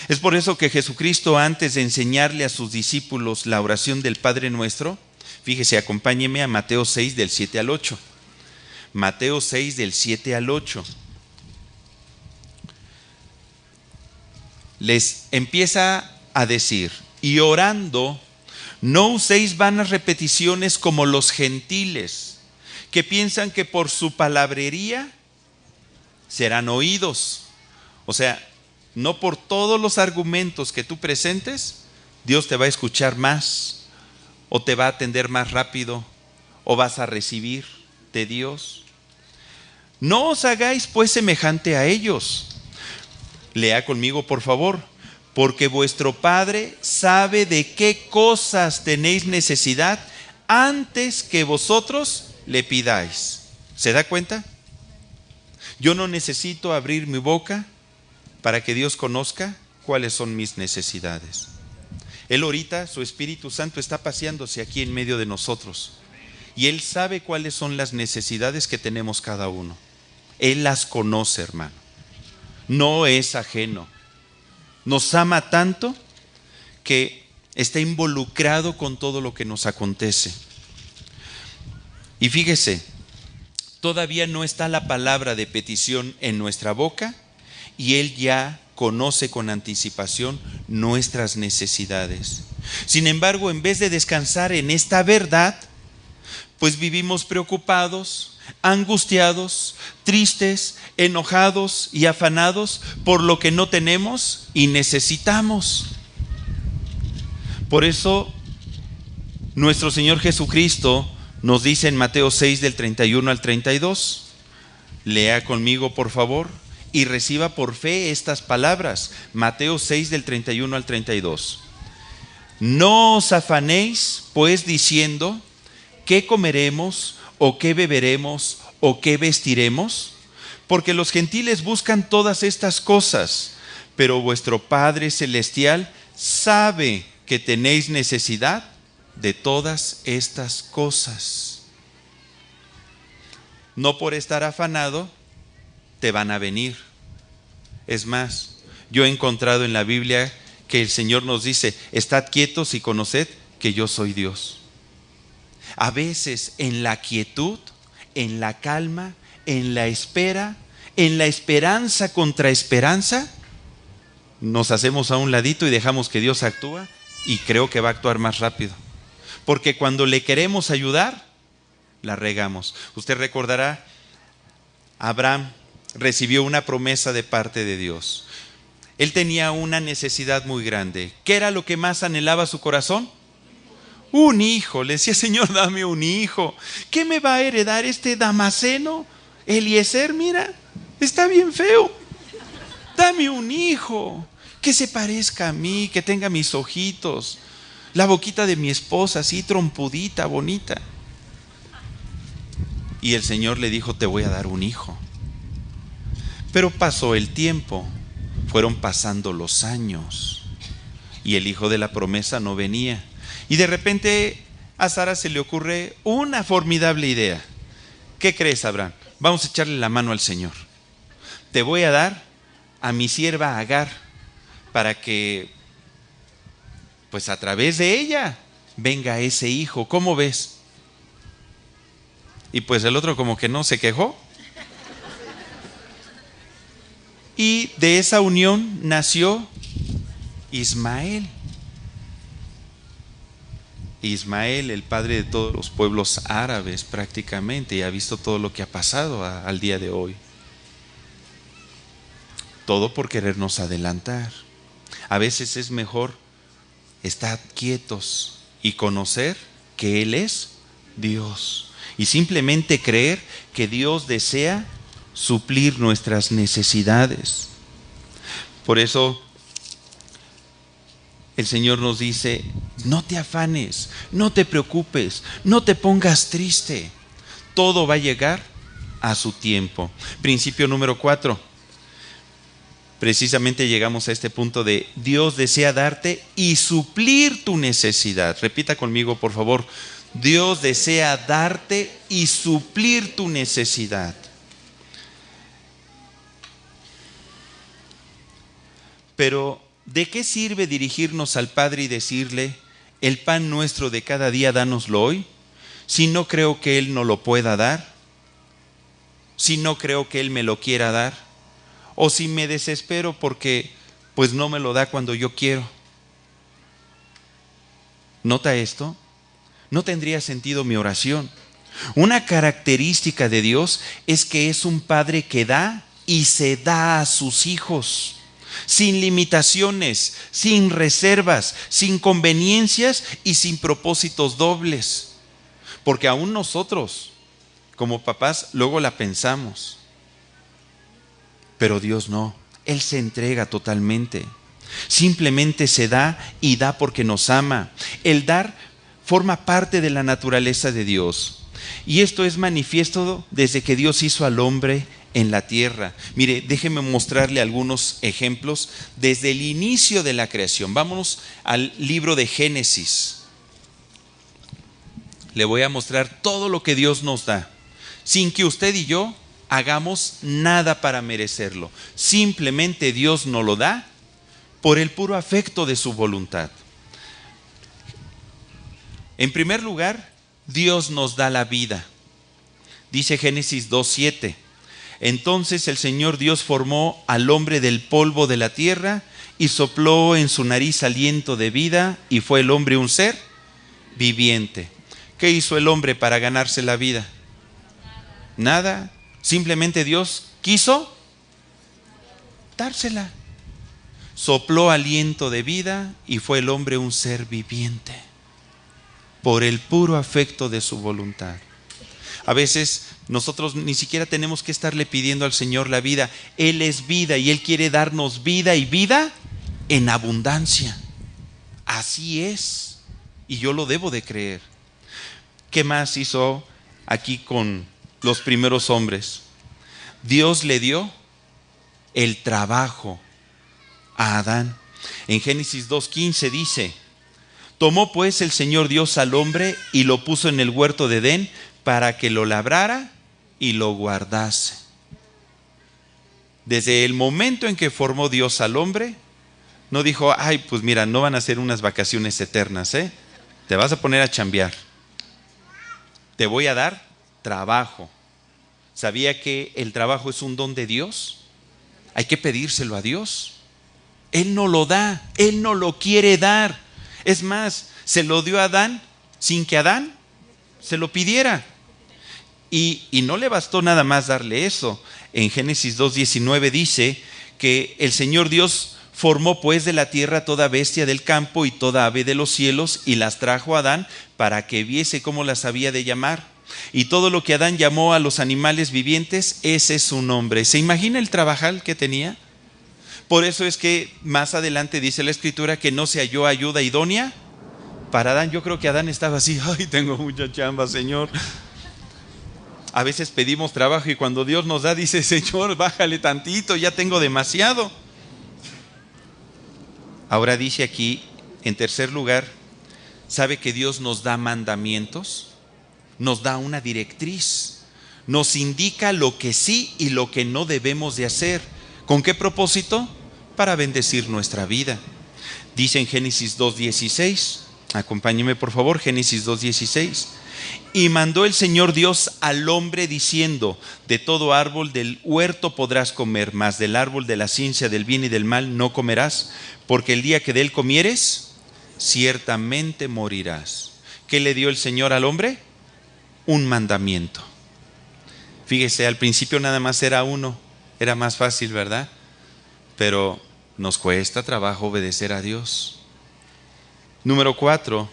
Es por eso que Jesucristo, antes de enseñarle a sus discípulos la oración del Padre Nuestro, fíjese, acompáñeme a Mateo 6 del 7 al 8. Mateo 6 del 7 al 8. Les empieza a decir: y orando, no uséis vanas repeticiones como los gentiles, que piensan que por su palabrería serán oídos. O sea, no por todos los argumentos que tú presentes, Dios te va a escuchar más, o te va a atender más rápido, o vas a recibir de Dios. No os hagáis pues semejante a ellos. Lea conmigo, por favor. Porque vuestro Padre sabe de qué cosas tenéis necesidad antes que vosotros le pidáis. ¿Se da cuenta? Yo no necesito abrir mi boca para que Dios conozca cuáles son mis necesidades. Él ahorita, su Espíritu Santo, está paseándose aquí en medio de nosotros. Y Él sabe cuáles son las necesidades que tenemos cada uno. Él las conoce, hermano. No es ajeno. Nos ama tanto que está involucrado con todo lo que nos acontece. Y fíjese, todavía no está la palabra de petición en nuestra boca y Él ya conoce con anticipación nuestras necesidades. Sin embargo, en vez de descansar en esta verdad, pues vivimos preocupados, angustiados, tristes, enojados y afanados por lo que no tenemos y necesitamos. Por eso nuestro Señor Jesucristo nos dice en Mateo 6 del 31 al 32, lea conmigo por favor y reciba por fe estas palabras. Mateo 6 del 31 al 32. No os afanéis pues diciendo, ¿qué comeremos o qué beberemos o qué vestiremos? Porque los gentiles buscan todas estas cosas, pero vuestro Padre Celestial sabe que tenéis necesidad de todas estas cosas. No por estar afanado te van a venir. Es más, yo he encontrado en la Biblia que el Señor nos dice, estad quietos y conoced que yo soy Dios. A veces en la quietud, en la calma, en la espera, en la esperanza contra esperanza, nos hacemos a un ladito y dejamos que Dios actúe, y creo que va a actuar más rápido. Porque cuando le queremos ayudar, la regamos. Usted recordará, Abraham recibió una promesa de parte de Dios. Él tenía una necesidad muy grande. ¿Qué era lo que más anhelaba su corazón? Un hijo. Le decía, Señor, dame un hijo. ¿Qué me va a heredar este Damaseno? Eliezer, mira, está bien feo. Dame un hijo que se parezca a mí, que tenga mis ojitos, la boquita de mi esposa, así trompudita, bonita. Y el Señor le dijo, te voy a dar un hijo. Pero pasó el tiempo, fueron pasando los años, y el hijo de la promesa no venía. Y de repente a Sara se le ocurre una formidable idea. ¿Qué crees, Abraham? Vamos a echarle la mano al Señor. Te voy a dar a mi sierva Agar, para que pues a través de ella venga ese hijo. ¿Cómo ves? Y pues el otro como que no se quejó. Y de esa unión nació Ismael. Ismael, el padre de todos los pueblos árabes prácticamente, y ha visto todo lo que ha pasado al día de hoy. Todo por querernos adelantar. A veces es mejor estar quietos y conocer que Él es Dios. Y simplemente creer que Dios desea suplir nuestras necesidades. Por eso el Señor nos dice, no te afanes, no te preocupes, no te pongas triste. Todo va a llegar a su tiempo. Principio número 4. Precisamente llegamos a este punto de Dios desea darte y suplir tu necesidad. Repita conmigo, por favor. Dios desea darte y suplir tu necesidad. Pero, ¿de qué sirve dirigirnos al Padre y decirle, el pan nuestro de cada día dánoslo hoy, si no creo que Él nos lo pueda dar? Si no creo que Él me lo quiera dar. O si me desespero porque pues no me lo da cuando yo quiero. ¿Nota esto? No tendría sentido mi oración. Una característica de Dios es que es un Padre que da y se da a sus hijos, sin limitaciones, sin reservas, sin conveniencias y sin propósitos dobles. Porque aún nosotros, como papás, luego la pensamos. Pero Dios no, Él se entrega totalmente. Simplemente se da y da porque nos ama. El dar forma parte de la naturaleza de Dios. Y esto es manifiesto desde que Dios hizo al hombre en la tierra. Mire, déjeme mostrarle algunos ejemplos desde el inicio de la creación. Vámonos al libro de Génesis. Le voy a mostrar todo lo que Dios nos da, sin que usted y yo hagamos nada para merecerlo. Simplemente Dios nos lo da por el puro afecto de su voluntad. En primer lugar, Dios nos da la vida. Dice Génesis 2:7. Entonces el Señor Dios formó al hombre del polvo de la tierra y sopló en su nariz aliento de vida, y fue el hombre un ser viviente. ¿Qué hizo el hombre para ganarse la vida? Nada. Simplemente Dios quiso dársela. Sopló aliento de vida y fue el hombre un ser viviente por el puro afecto de su voluntad. A veces nosotros ni siquiera tenemos que estarle pidiendo al Señor la vida. Él es vida y Él quiere darnos vida y vida en abundancia. Así es. Y yo lo debo de creer. ¿Qué más hizo aquí con los primeros hombres? Dios le dio el trabajo a Adán. En Génesis 2:15 dice: tomó pues el Señor Dios al hombre y lo puso en el huerto de Edén para que lo labrara y lo guardase. Desde el momento en que formó Dios al hombre, no dijo: ay, pues mira, no van a ser unas vacaciones eternas, te vas a poner a chambear, te voy a dar trabajo. ¿Sabía que el trabajo es un don de Dios? Hay que pedírselo a Dios. Él no lo da, Él no lo quiere dar. Es más, se lo dio a Adán sin que Adán se lo pidiera. Y no le bastó nada más darle eso. En Génesis 2:19 dice que el Señor Dios formó pues de la tierra toda bestia del campo y toda ave de los cielos y las trajo a Adán para que viese cómo las había de llamar. Y todo lo que Adán llamó a los animales vivientes, ese es su nombre. ¿Se imagina el trabajal que tenía? Por eso es que más adelante dice la Escritura que no se halló ayuda idónea para Adán. Yo creo que Adán estaba así: ay, tengo mucha chamba, Señor. A veces pedimos trabajo y cuando Dios nos da, dice: Señor, bájale tantito, ya tengo demasiado. Ahora dice aquí, en tercer lugar, ¿sabe que Dios nos da mandamientos? Nos da una directriz, nos indica lo que sí y lo que no debemos de hacer. ¿Con qué propósito? Para bendecir nuestra vida. Dice en Génesis 2:16, acompáñeme por favor, Génesis 2:16. Y mandó el Señor Dios al hombre diciendo: de todo árbol del huerto podrás comer, mas del árbol de la ciencia del bien y del mal no comerás, porque el día que de él comieres, ciertamente morirás. ¿Qué le dio el Señor al hombre? Un mandamiento. Fíjese, al principio nada más era uno, era más fácil, ¿verdad? Pero nos cuesta trabajo obedecer a Dios. Número 4,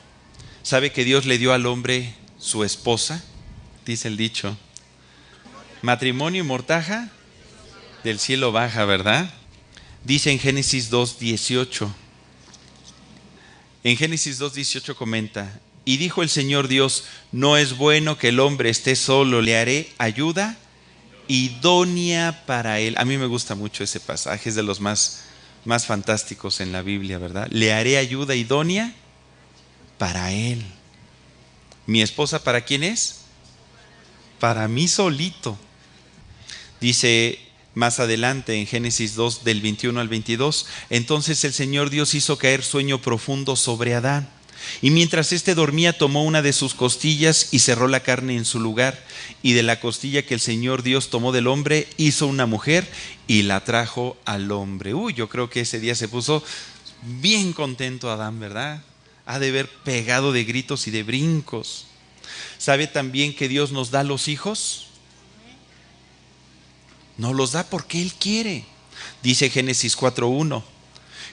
¿sabe que Dios le dio al hombre su esposa? Dice el dicho: matrimonio y mortaja del cielo baja, ¿verdad? Dice en Génesis 2:18. En Génesis 2:18 comenta: y dijo el Señor Dios: no es bueno que el hombre esté solo, le haré ayuda idónea para él. A mí me gusta mucho ese pasaje, es de los más fantásticos en la Biblia, ¿verdad? Le haré ayuda idónea para él. ¿Mi esposa para quién es? Para mí solito. Dice más adelante en Génesis 2 del 21 al 22: entonces el Señor Dios hizo caer sueño profundo sobre Adán, y mientras éste dormía tomó una de sus costillas y cerró la carne en su lugar, y de la costilla que el Señor Dios tomó del hombre hizo una mujer y la trajo al hombre. Yo creo que ese día se puso bien contento Adán, ¿verdad? Ha de haber pegado de gritos y de brincos. ¿Sabe también que Dios nos da los hijos? Nos los da porque Él quiere. Dice Génesis 4:1: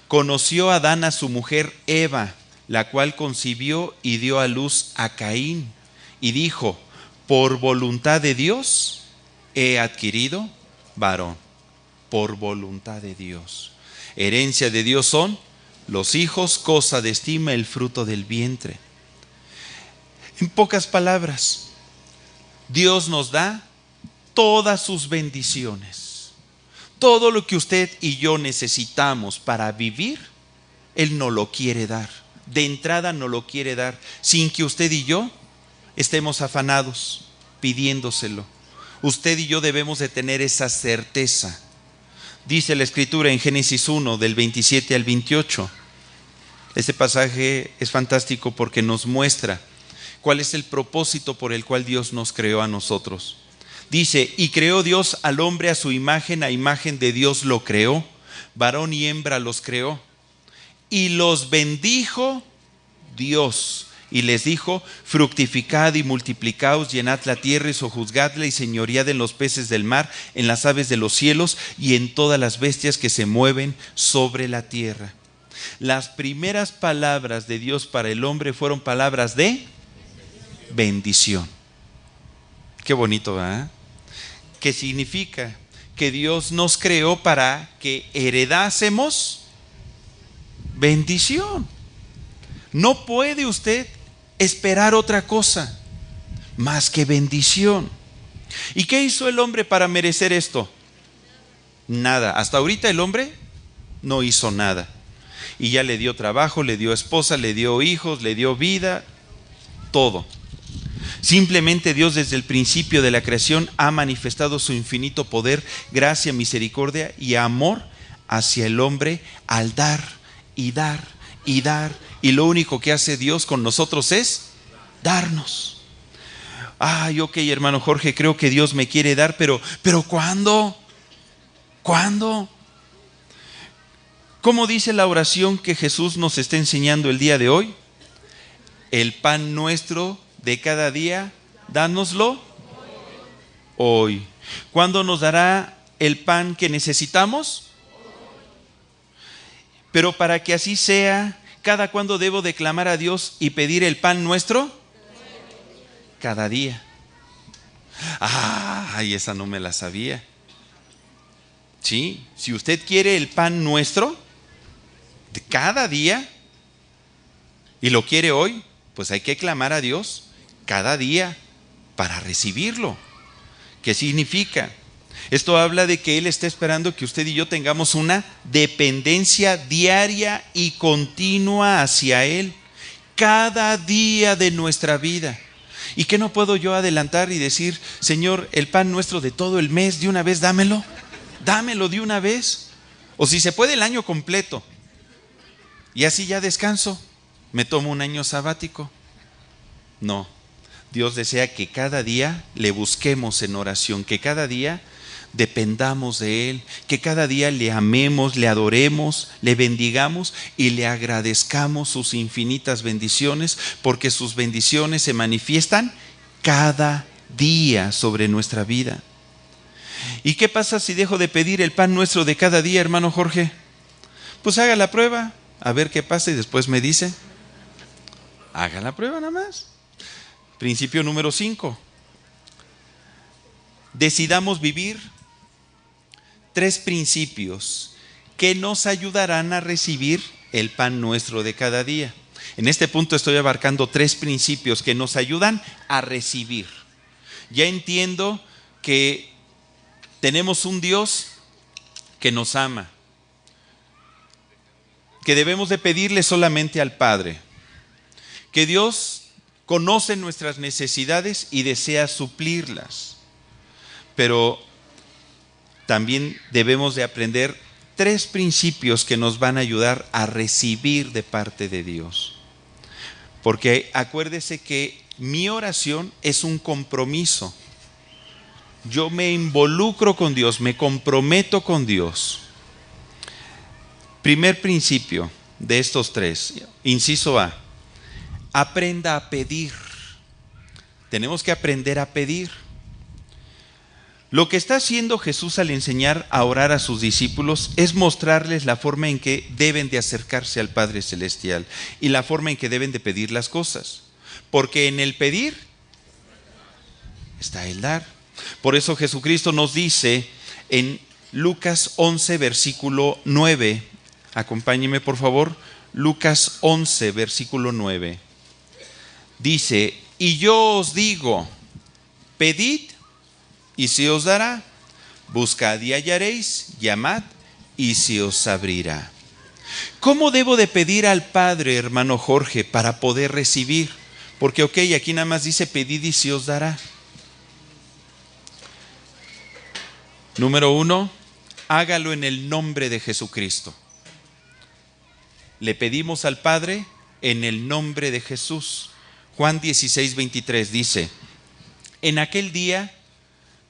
conoció Adán a su mujer Eva, la cual concibió y dio a luz a Caín, y dijo: por voluntad de Dios he adquirido varón. Por voluntad de Dios. Herencia de Dios son los hijos, cosa de estima el fruto del vientre. En pocas palabras, Dios nos da todas sus bendiciones. Todo lo que usted y yo necesitamos para vivir, Él nos lo quiere dar. De entrada nos lo quiere dar, sin que usted y yo estemos afanados pidiéndoselo. Usted y yo debemos de tener esa certeza. Dice la Escritura en Génesis 1 del 27 al 28. Este pasaje es fantástico porque nos muestra cuál es el propósito por el cual Dios nos creó a nosotros. Dice: y creó Dios al hombre a su imagen, a imagen de Dios lo creó, varón y hembra los creó. Y los bendijo Dios Y les dijo: fructificad y multiplicaos, llenad la tierra y sojuzgadla, y señoread en los peces del mar, en las aves de los cielos y en todas las bestias que se mueven sobre la tierra. Las primeras palabras de Dios para el hombre fueron palabras de bendición. Qué bonito, ¿verdad? ¿Qué significa? Que Dios nos creó para que heredásemos bendición. No puede usted esperar otra cosa más que bendición. ¿Y qué hizo el hombre para merecer esto? Nada. Hasta ahorita el hombre no hizo nada. Y ya le dio trabajo, le dio esposa, le dio hijos, le dio vida, todo. Simplemente Dios desde el principio de la creación ha manifestado su infinito poder, gracia, misericordia y amor hacia el hombre al dar y dar y dar. Y lo único que hace Dios con nosotros es darnos. Ay, ok, hermano Jorge, creo que Dios me quiere dar, pero ¿cuándo? ¿Cuándo? ¿Cómo dice la oración que Jesús nos está enseñando el día de hoy? El pan nuestro de cada día, dánoslo hoy. ¿Cuándo nos dará el pan que necesitamos? Pero para que así sea, ¿cada cuándo debo de clamar a Dios y pedir el pan nuestro? Cada día. Ay, esa no me la sabía. Sí, si usted quiere el pan nuestro de cada día y lo quiere hoy, pues hay que clamar a Dios cada día para recibirlo. ¿Qué significa? Esto habla de que Él está esperando que usted y yo tengamos una dependencia diaria y continua hacia Él, cada día de nuestra vida. ¿Y qué no puedo yo adelantar y decir: Señor, el pan nuestro de todo el mes, de una vez dámelo? Dámelo de una vez. O si se puede, el año completo. Y así ya descanso. Me tomo un año sabático. No. Dios desea que cada día le busquemos en oración, que cada día dependamos de Él, que cada día le amemos, le adoremos, le bendigamos y le agradezcamos sus infinitas bendiciones, porque sus bendiciones se manifiestan cada día sobre nuestra vida. ¿Y qué pasa si dejo de pedir el pan nuestro de cada día, hermano Jorge? Pues haga la prueba, a ver qué pasa y después me dice. Haga la prueba nada más. Principio número 5. Decidamos vivir 3 principios que nos ayudarán a recibir el pan nuestro de cada día. En este punto estoy abarcando 3 principios que nos ayudan a recibir. Ya entiendo que tenemos un Dios que nos ama, que debemos de pedirle solamente al Padre, que Dios conoce nuestras necesidades y desea suplirlas. Pero también debemos de aprender 3 principios que nos van a ayudar a recibir de parte de Dios. Porque acuérdese que mi oración es un compromiso. Yo me involucro con Dios, me comprometo con Dios. Primer principio de estos 3, inciso A: aprenda a pedir. Tenemos que aprender a pedir. Lo que está haciendo Jesús al enseñar a orar a sus discípulos es mostrarles la forma en que deben de acercarse al Padre Celestial y la forma en que deben de pedir las cosas. Porque en el pedir está el dar. Por eso Jesucristo nos dice en Lucas 11, versículo 9. Acompáñeme por favor. Lucas 11, versículo 9. Dice: y yo os digo, pedid y se os dará, buscad y hallaréis, llamad y se os abrirá. ¿Cómo debo de pedir al Padre, hermano Jorge, para poder recibir? Porque aquí nada más dice pedid y se os dará. Número 1, hágalo en el nombre de Jesucristo. Le pedimos al Padre en el nombre de Jesús. Juan 16, 23 dice: en aquel día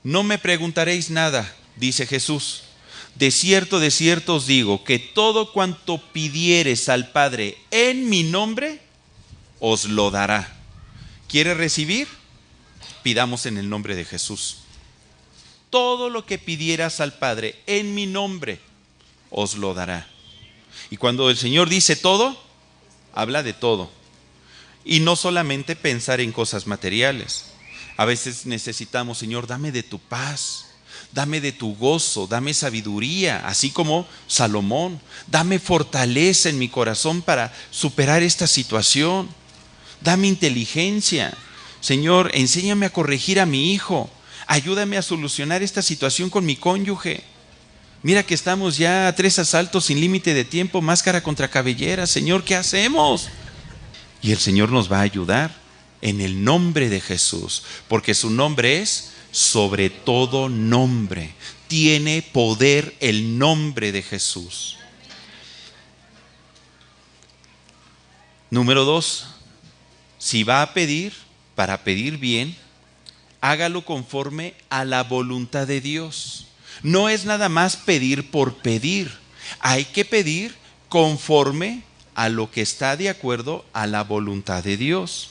no me preguntaréis nada, dice Jesús. De cierto os digo que todo cuanto pidiereis al Padre en mi nombre, os lo dará. ¿Quiere recibir? Pidamos en el nombre de Jesús. Todo lo que pidieras al Padre en mi nombre, os lo dará. Y cuando el Señor dice todo, habla de todo. Y no solamente pensar en cosas materiales. A veces necesitamos, Señor, dame de tu paz, dame de tu gozo, dame sabiduría, así como Salomón. Dame fortaleza en mi corazón para superar esta situación. Dame inteligencia. Señor, enséñame a corregir a mi hijo. Ayúdame a solucionar esta situación con mi cónyuge. Mira que estamos ya a 3 asaltos sin límite de tiempo, máscara contra cabellera. Señor, ¿qué hacemos? Y el Señor nos va a ayudar en el nombre de Jesús, porque su nombre es sobre todo nombre. Tiene poder el nombre de Jesús. Número 2, si va a pedir, para pedir bien, hágalo conforme a la voluntad de Dios. No es nada más pedir por pedir. Hay que pedir conforme a lo que está de acuerdo a la voluntad de Dios.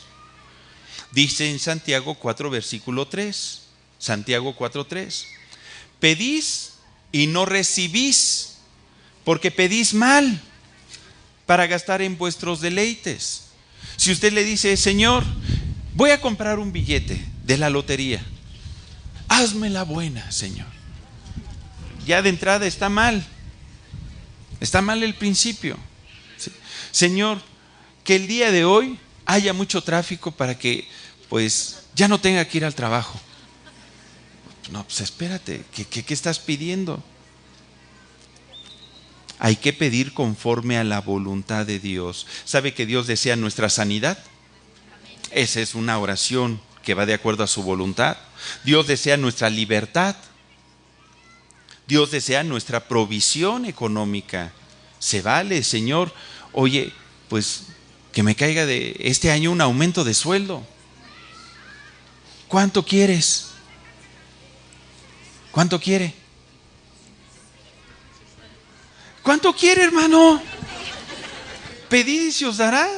Dice en Santiago 4, versículo 3. Santiago 4:3. Pedís y no recibís, porque pedís mal, para gastar en vuestros deleites. Si usted le dice, Señor, voy a comprar un billete de la lotería, hazme la buena, Señor. Ya de entrada está mal. Está mal el principio. ¿Sí? Señor, que el día de hoy haya mucho tráfico para que pues ya no tenga que ir al trabajo. No, pues espérate, ¿qué estás pidiendo? Hay que pedir conforme a la voluntad de Dios. ¿Sabe que Dios desea nuestra sanidad? Esa es una oración que va de acuerdo a su voluntad. Dios desea nuestra libertad. Dios desea nuestra provisión económica. Se vale, Señor, oye, pues que me caiga de este año un aumento de sueldo. ¿Cuánto quieres? ¿Cuánto quiere? ¿Cuánto quiere, hermano? Pedid y se os dará.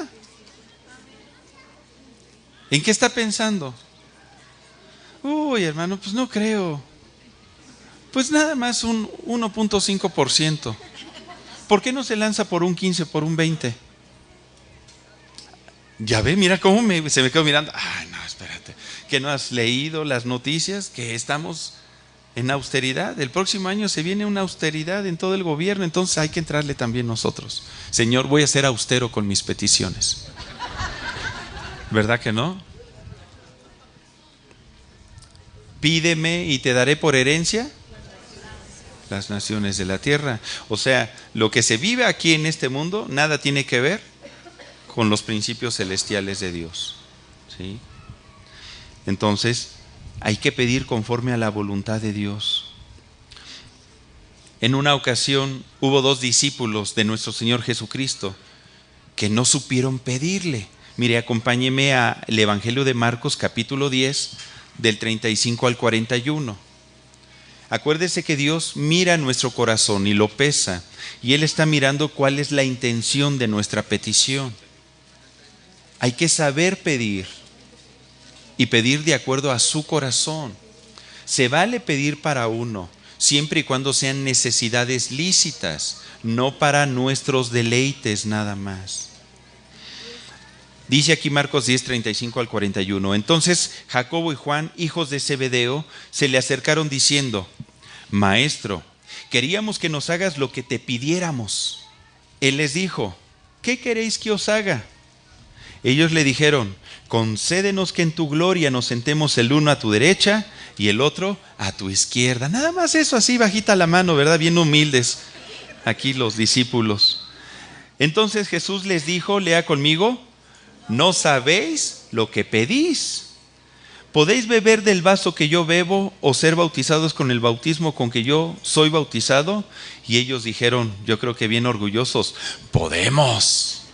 ¿En qué está pensando? Uy, hermano, pues no creo. Pues nada más un 1.5%. ¿Por qué no se lanza por un 15, por un 20? Ya ve, mira cómo se me quedó mirando. Ay, no, espérate. ¿Que no has leído las noticias? Que estamos en austeridad. El próximo año se viene una austeridad en todo el gobierno, entonces hay que entrarle también nosotros. Señor, voy a ser austero con mis peticiones. ¿Verdad que no? Pídeme y te daré por herencia las naciones de la tierra. O sea, lo que se vive aquí en este mundo nada tiene que ver con los principios celestiales de Dios. ¿Sí? Entonces, hay que pedir conforme a la voluntad de Dios. En una ocasión hubo 2 discípulos de nuestro Señor Jesucristo que no supieron pedirle. Mire, acompáñeme al Evangelio de Marcos, capítulo 10, del 35 al 41. Acuérdese que Dios mira nuestro corazón y lo pesa, y Él está mirando cuál es la intención de nuestra petición. Hay que saber pedir y pedir de acuerdo a su corazón. Se vale pedir para uno, siempre y cuando sean necesidades lícitas, no para nuestros deleites nada más. Dice aquí Marcos 10, 35 al 41. Entonces Jacobo y Juan, hijos de Zebedeo, se le acercaron diciendo: Maestro, queríamos que nos hagas lo que te pidiéramos. Él les dijo: ¿qué queréis que os haga? Ellos le dijeron: concédenos que en tu gloria nos sentemos el uno a tu derecha y el otro a tu izquierda. Nada más eso, así bajita la mano, ¿verdad? Bien humildes aquí los discípulos. Entonces Jesús les dijo, lea conmigo: no sabéis lo que pedís. ¿Podéis beber del vaso que yo bebo o ser bautizados con el bautismo con que yo soy bautizado? Y ellos dijeron, yo creo que bien orgullosos, podemos.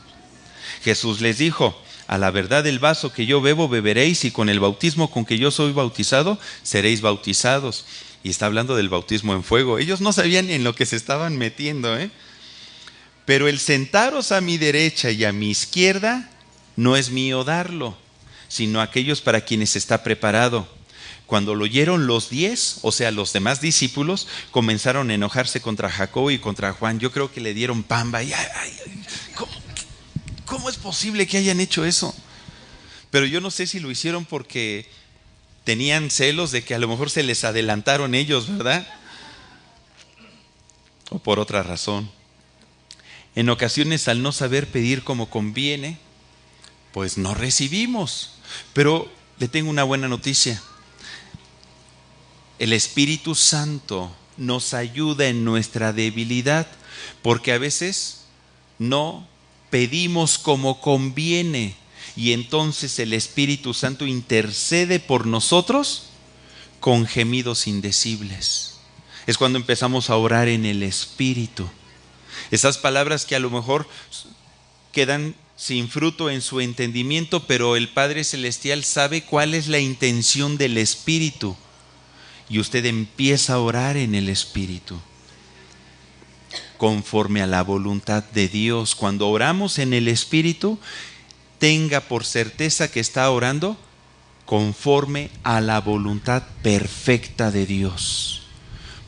Jesús les dijo: a la verdad del vaso que yo bebo beberéis, y con el bautismo con que yo soy bautizado seréis bautizados. Y está hablando del bautismo en fuego. Ellos no sabían en lo que se estaban metiendo, Pero el sentaros a mi derecha y a mi izquierda no es mío darlo, sino aquellos para quienes está preparado. Cuando lo oyeron los 10, o sea, los demás discípulos, comenzaron a enojarse contra Jacobo y contra Juan. Yo creo que le dieron pamba. ¿Cómo es posible que hayan hecho eso? Pero yo no sé si lo hicieron porque tenían celos de que a lo mejor se les adelantaron ellos, ¿verdad? O por otra razón. En ocasiones, al no saber pedir como conviene, pues no recibimos. Pero le tengo una buena noticia. El Espíritu Santo nos ayuda en nuestra debilidad, porque a veces no pedimos como conviene, y entonces el Espíritu Santo intercede por nosotros con gemidos indecibles. Es cuando empezamos a orar en el Espíritu. Esas palabras que a lo mejor quedan sin fruto en su entendimiento, pero el Padre Celestial sabe cuál es la intención del Espíritu. Y usted empieza a orar en el Espíritu, conforme a la voluntad de Dios. Cuando oramos en el Espíritu, tenga por certeza que está orando conforme a la voluntad perfecta de Dios,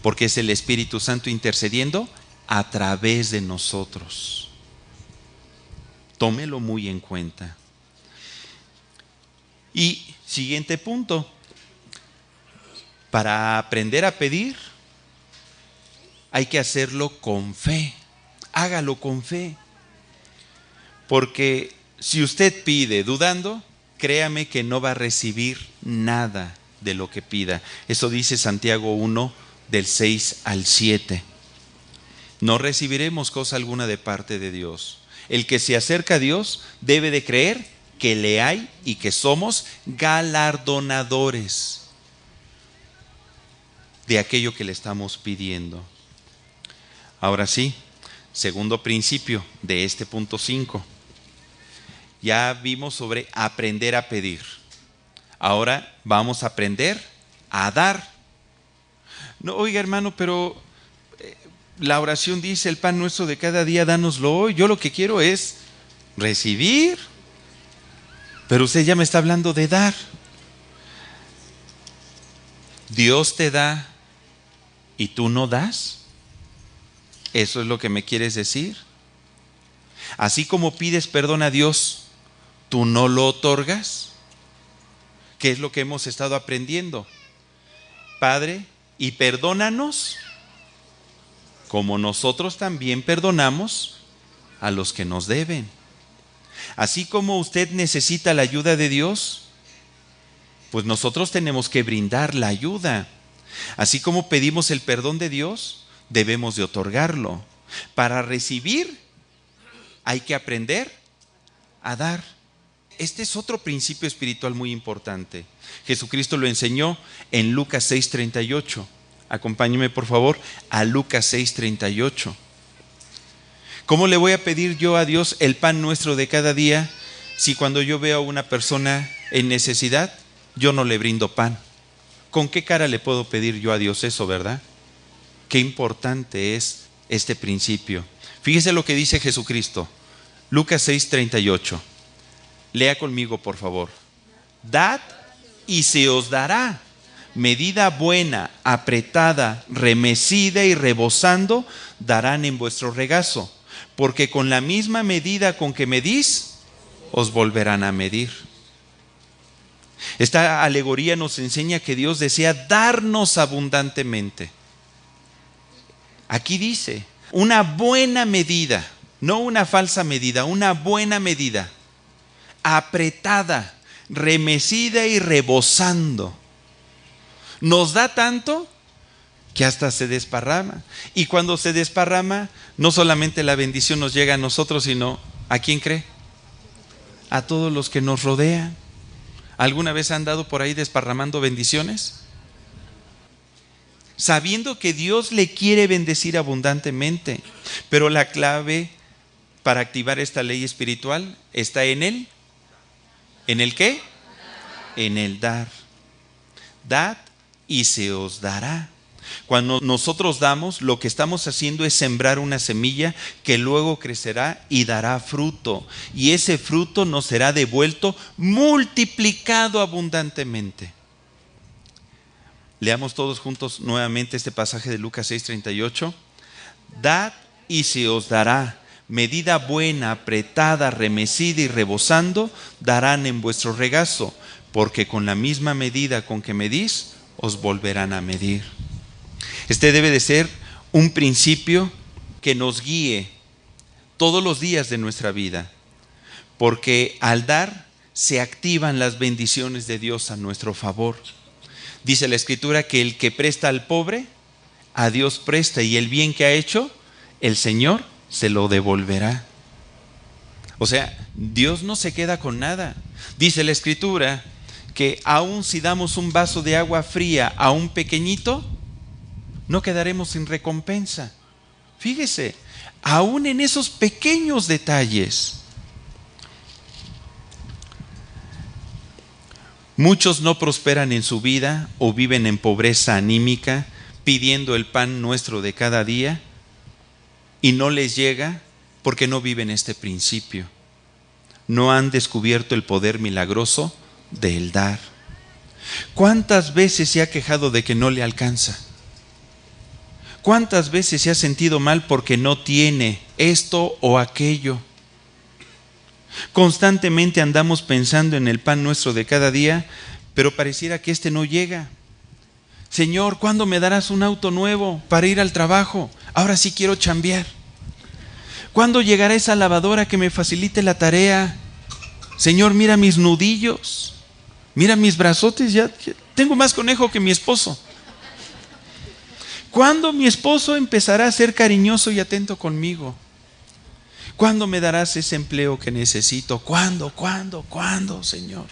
porque es el Espíritu Santo intercediendo a través de nosotros. Tómelo muy en cuenta. Y siguiente punto. Para aprender a pedir, hay que hacerlo con fe. Hágalo con fe. Porque si usted pide dudando, créame que no va a recibir nada de lo que pida. Eso dice Santiago 1, del 6 al 7. No recibiremos cosa alguna de parte de Dios. El que se acerca a Dios debe de creer que le hay y que somos galardonadores de aquello que le estamos pidiendo. Ahora sí, segundo principio de este punto 5. Ya vimos sobre aprender a pedir. Ahora vamos a aprender a dar. No, oiga hermano, pero la oración dice: el pan nuestro de cada día, dánoslo hoy. Yo lo que quiero es recibir. Pero usted ya me está hablando de dar. Dios te da y tú no das. ¿Eso es lo que me quieres decir? Así como pides perdón a Dios, ¿tú no lo otorgas? ¿Qué es lo que hemos estado aprendiendo? Padre, y perdónanos como nosotros también perdonamos a los que nos deben. Así como usted necesita la ayuda de Dios, pues nosotros tenemos que brindar la ayuda. Así como pedimos el perdón de Dios, debemos de otorgarlo. Para recibir, hay que aprender a dar. Este es otro principio espiritual muy importante. Jesucristo lo enseñó en Lucas 6:38. Acompáñeme por favor a Lucas 6:38. ¿Cómo le voy a pedir yo a Dios el pan nuestro de cada día si cuando yo veo a una persona en necesidad, yo no le brindo pan? ¿Con qué cara le puedo pedir yo a Dios eso, verdad? Qué importante es este principio. Fíjese lo que dice Jesucristo. Lucas 6:38. Lea conmigo, por favor. Dad y se os dará. Medida buena, apretada, remecida y rebosando, darán en vuestro regazo. Porque con la misma medida con que medís, os volverán a medir. Esta alegoría nos enseña que Dios desea darnos abundantemente. Aquí dice, una buena medida, no una falsa medida, una buena medida, apretada, remecida y rebosando. Nos da tanto que hasta se desparrama. Y cuando se desparrama, no solamente la bendición nos llega a nosotros, sino ¿a quién cree? A todos los que nos rodean. ¿Alguna vez han andado por ahí desparramando bendiciones? Sabiendo que Dios le quiere bendecir abundantemente, pero la clave para activar esta ley espiritual está en él. ¿En el qué? En el dar. Dad y se os dará. Cuando nosotros damos, lo que estamos haciendo es sembrar una semilla que luego crecerá y dará fruto. Y ese fruto nos será devuelto multiplicado abundantemente. Leamos todos juntos nuevamente este pasaje de Lucas 6:38. Dad y se os dará. Medida buena, apretada, remecida y rebosando, darán en vuestro regazo, porque con la misma medida con que medís, os volverán a medir. Este debe de ser un principio que nos guíe todos los días de nuestra vida, porque al dar se activan las bendiciones de Dios a nuestro favor. Dice la Escritura que el que presta al pobre, a Dios presta, y el bien que ha hecho, el Señor se lo devolverá. O sea, Dios no se queda con nada. Dice la Escritura que aun si damos un vaso de agua fría a un pequeñito, no quedaremos sin recompensa. Fíjese, aún en esos pequeños detalles. Muchos no prosperan en su vida o viven en pobreza anímica, pidiendo el pan nuestro de cada día, y no les llega porque no viven este principio. No han descubierto el poder milagroso del dar. ¿Cuántas veces se ha quejado de que no le alcanza? ¿Cuántas veces se ha sentido mal porque no tiene esto o aquello? Constantemente andamos pensando en el pan nuestro de cada día, pero pareciera que este no llega. Señor, ¿cuándo me darás un auto nuevo para ir al trabajo? Ahora sí quiero chambear. ¿Cuándo llegará esa lavadora que me facilite la tarea? Señor, mira mis nudillos, mira mis brazotes, ya tengo más conejo que mi esposo. ¿Cuándo mi esposo empezará a ser cariñoso y atento conmigo? ¿Cuándo me darás ese empleo que necesito? ¿Cuándo, Señor?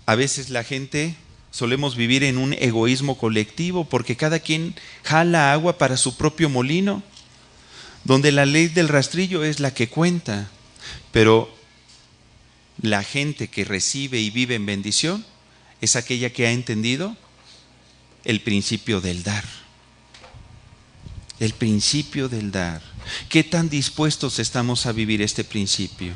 A veces la gente solemos vivir en un egoísmo colectivo porque cada quien jala agua para su propio molino, donde la ley del rastrillo es la que cuenta. Pero la gente que recibe y vive en bendición es aquella que ha entendido el principio del dar. El principio del dar. ¿Qué tan dispuestos estamos a vivir este principio?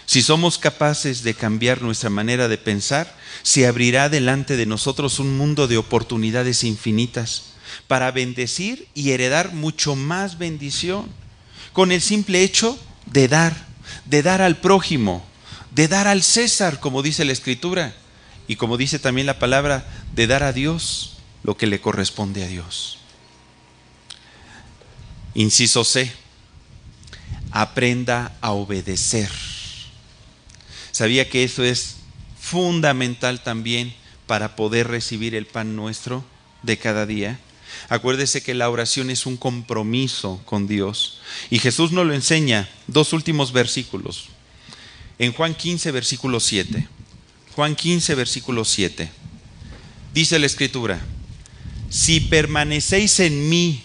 Si somos capaces de cambiar nuestra manera de pensar, se abrirá delante de nosotros un mundo de oportunidades infinitas para bendecir y heredar mucho más bendición, con el simple hecho de dar al prójimo, de dar al César, como dice la Escritura, y como dice también la palabra, de dar a Dios lo que le corresponde a Dios. Inciso C, aprenda a obedecer. ¿Sabía que eso es fundamental también para poder recibir el pan nuestro de cada día? Acuérdese que la oración es un compromiso con Dios. Y Jesús nos lo enseña, dos últimos versículos. En Juan 15, versículo 7. Juan 15, versículo 7. Dice la Escritura: si permanecéis en mí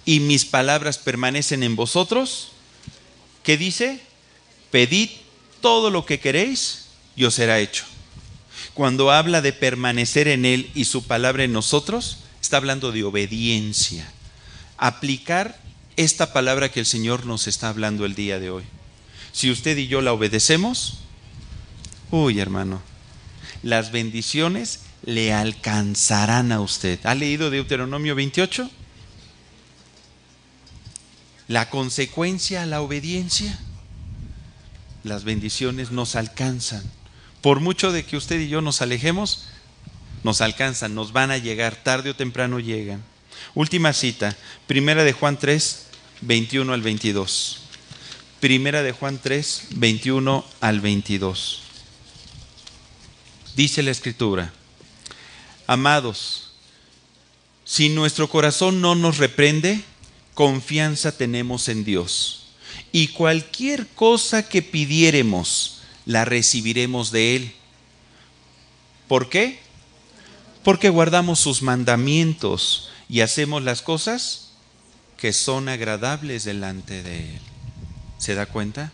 y mis palabras permanecen en vosotros, ¿qué dice? Pedid todo lo que queréis y os será hecho. Cuando habla de permanecer en Él y su palabra en nosotros, está hablando de obediencia. Aplicar esta palabra que el Señor nos está hablando el día de hoy. Si usted y yo la obedecemos, hermano, las bendiciones le alcanzarán a usted. ¿Ha leído Deuteronomio 28? La consecuencia a la obediencia, las bendiciones nos alcanzan. Por mucho de que usted y yo nos alejemos, nos alcanzan, nos van a llegar, tarde o temprano llegan. Última cita, Primera de Juan 3, 21 al 22. Primera de Juan 3, 21 al 22. Dice la Escritura: amados, si nuestro corazón no nos reprende, confianza tenemos en Dios, y cualquier cosa que pidiéremos, la recibiremos de Él. ¿Por qué? Porque guardamos sus mandamientos y hacemos las cosas que son agradables delante de Él. ¿Se da cuenta?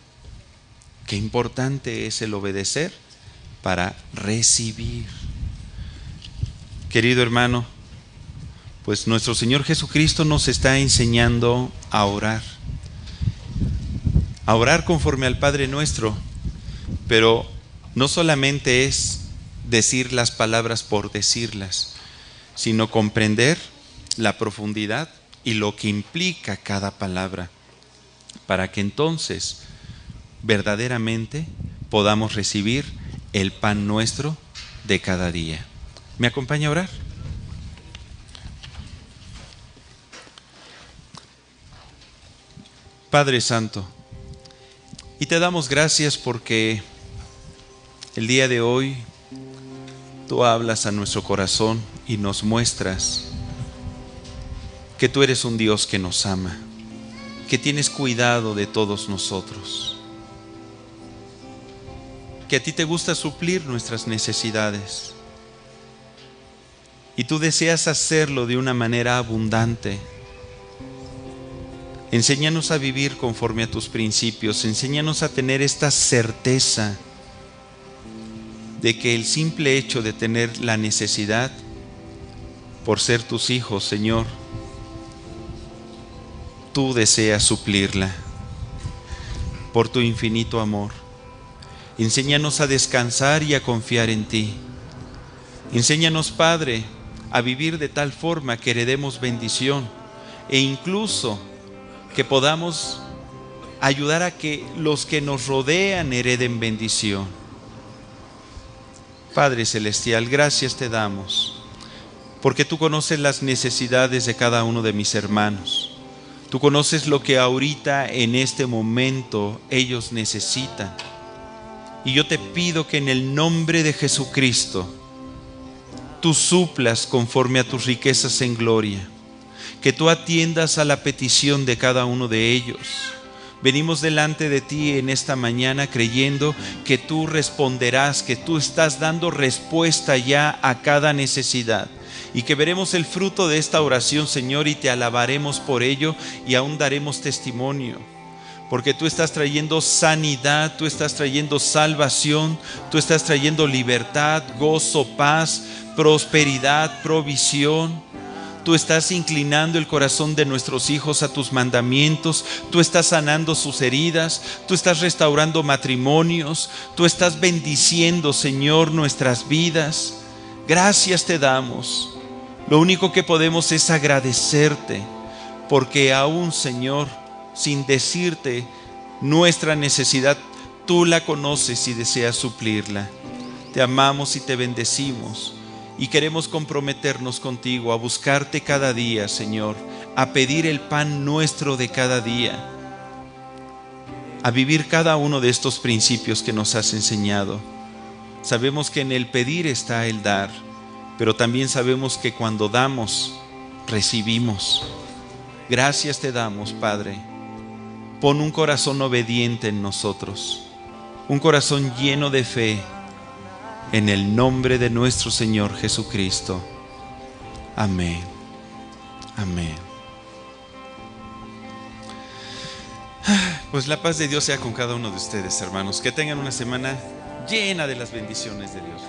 Qué importante es el obedecer para recibir. querido hermano, pues nuestro Señor Jesucristo nos está enseñando a orar conforme al Padre Nuestro, pero no solamente es decir las palabras por decirlas, sino comprender la profundidad y lo que implica cada palabra, para que entonces verdaderamente podamos recibir el pan nuestro de cada día. ¿Me acompaña a orar? Padre Santo, y te damos gracias porque el día de hoy tú hablas a nuestro corazón y nos muestras que tú eres un Dios que nos ama, que tienes cuidado de todos nosotros, que a ti te gusta suplir nuestras necesidades y tú deseas hacerlo de una manera abundante. Enséñanos a vivir conforme a tus principios, enséñanos a tener esta certeza de que el simple hecho de tener la necesidad, por ser tus hijos, Señor, tú deseas suplirla por tu infinito amor. Enséñanos a descansar y a confiar en ti. Enséñanos, Padre, a vivir de tal forma que heredemos bendición e incluso que podamos ayudar a que los que nos rodean hereden bendición. Padre Celestial, gracias te damos, porque tú conoces las necesidades de cada uno de mis hermanos. Tú conoces lo que ahorita, en este momento, ellos necesitan. Y yo te pido que en el nombre de Jesucristo, tú suplas conforme a tus riquezas en gloria, que tú atiendas a la petición de cada uno de ellos. Venimos delante de ti en esta mañana creyendo que tú responderás, que tú estás dando respuesta ya a cada necesidad y que veremos el fruto de esta oración, Señor, y te alabaremos por ello y aún daremos testimonio, porque tú estás trayendo sanidad, tú estás trayendo salvación, tú estás trayendo libertad, gozo, paz, prosperidad, provisión. Tú estás inclinando el corazón de nuestros hijos a tus mandamientos. Tú estás sanando sus heridas. Tú estás restaurando matrimonios. Tú estás bendiciendo, Señor, nuestras vidas. Gracias te damos. Lo único que podemos es agradecerte, porque aún, Señor, sin decirte nuestra necesidad, tú la conoces y deseas suplirla. Te amamos y te bendecimos. Y queremos comprometernos contigo a buscarte cada día, Señor, a pedir el pan nuestro de cada día, a vivir cada uno de estos principios que nos has enseñado. Sabemos que en el pedir está el dar, pero también sabemos que cuando damos, recibimos. Gracias te damos, Padre. Pon un corazón obediente en nosotros, un corazón lleno de fe, en el nombre de nuestro Señor Jesucristo. Amén. Amén. Pues la paz de Dios sea con cada uno de ustedes, hermanos. Que tengan una semana llena de las bendiciones de Dios.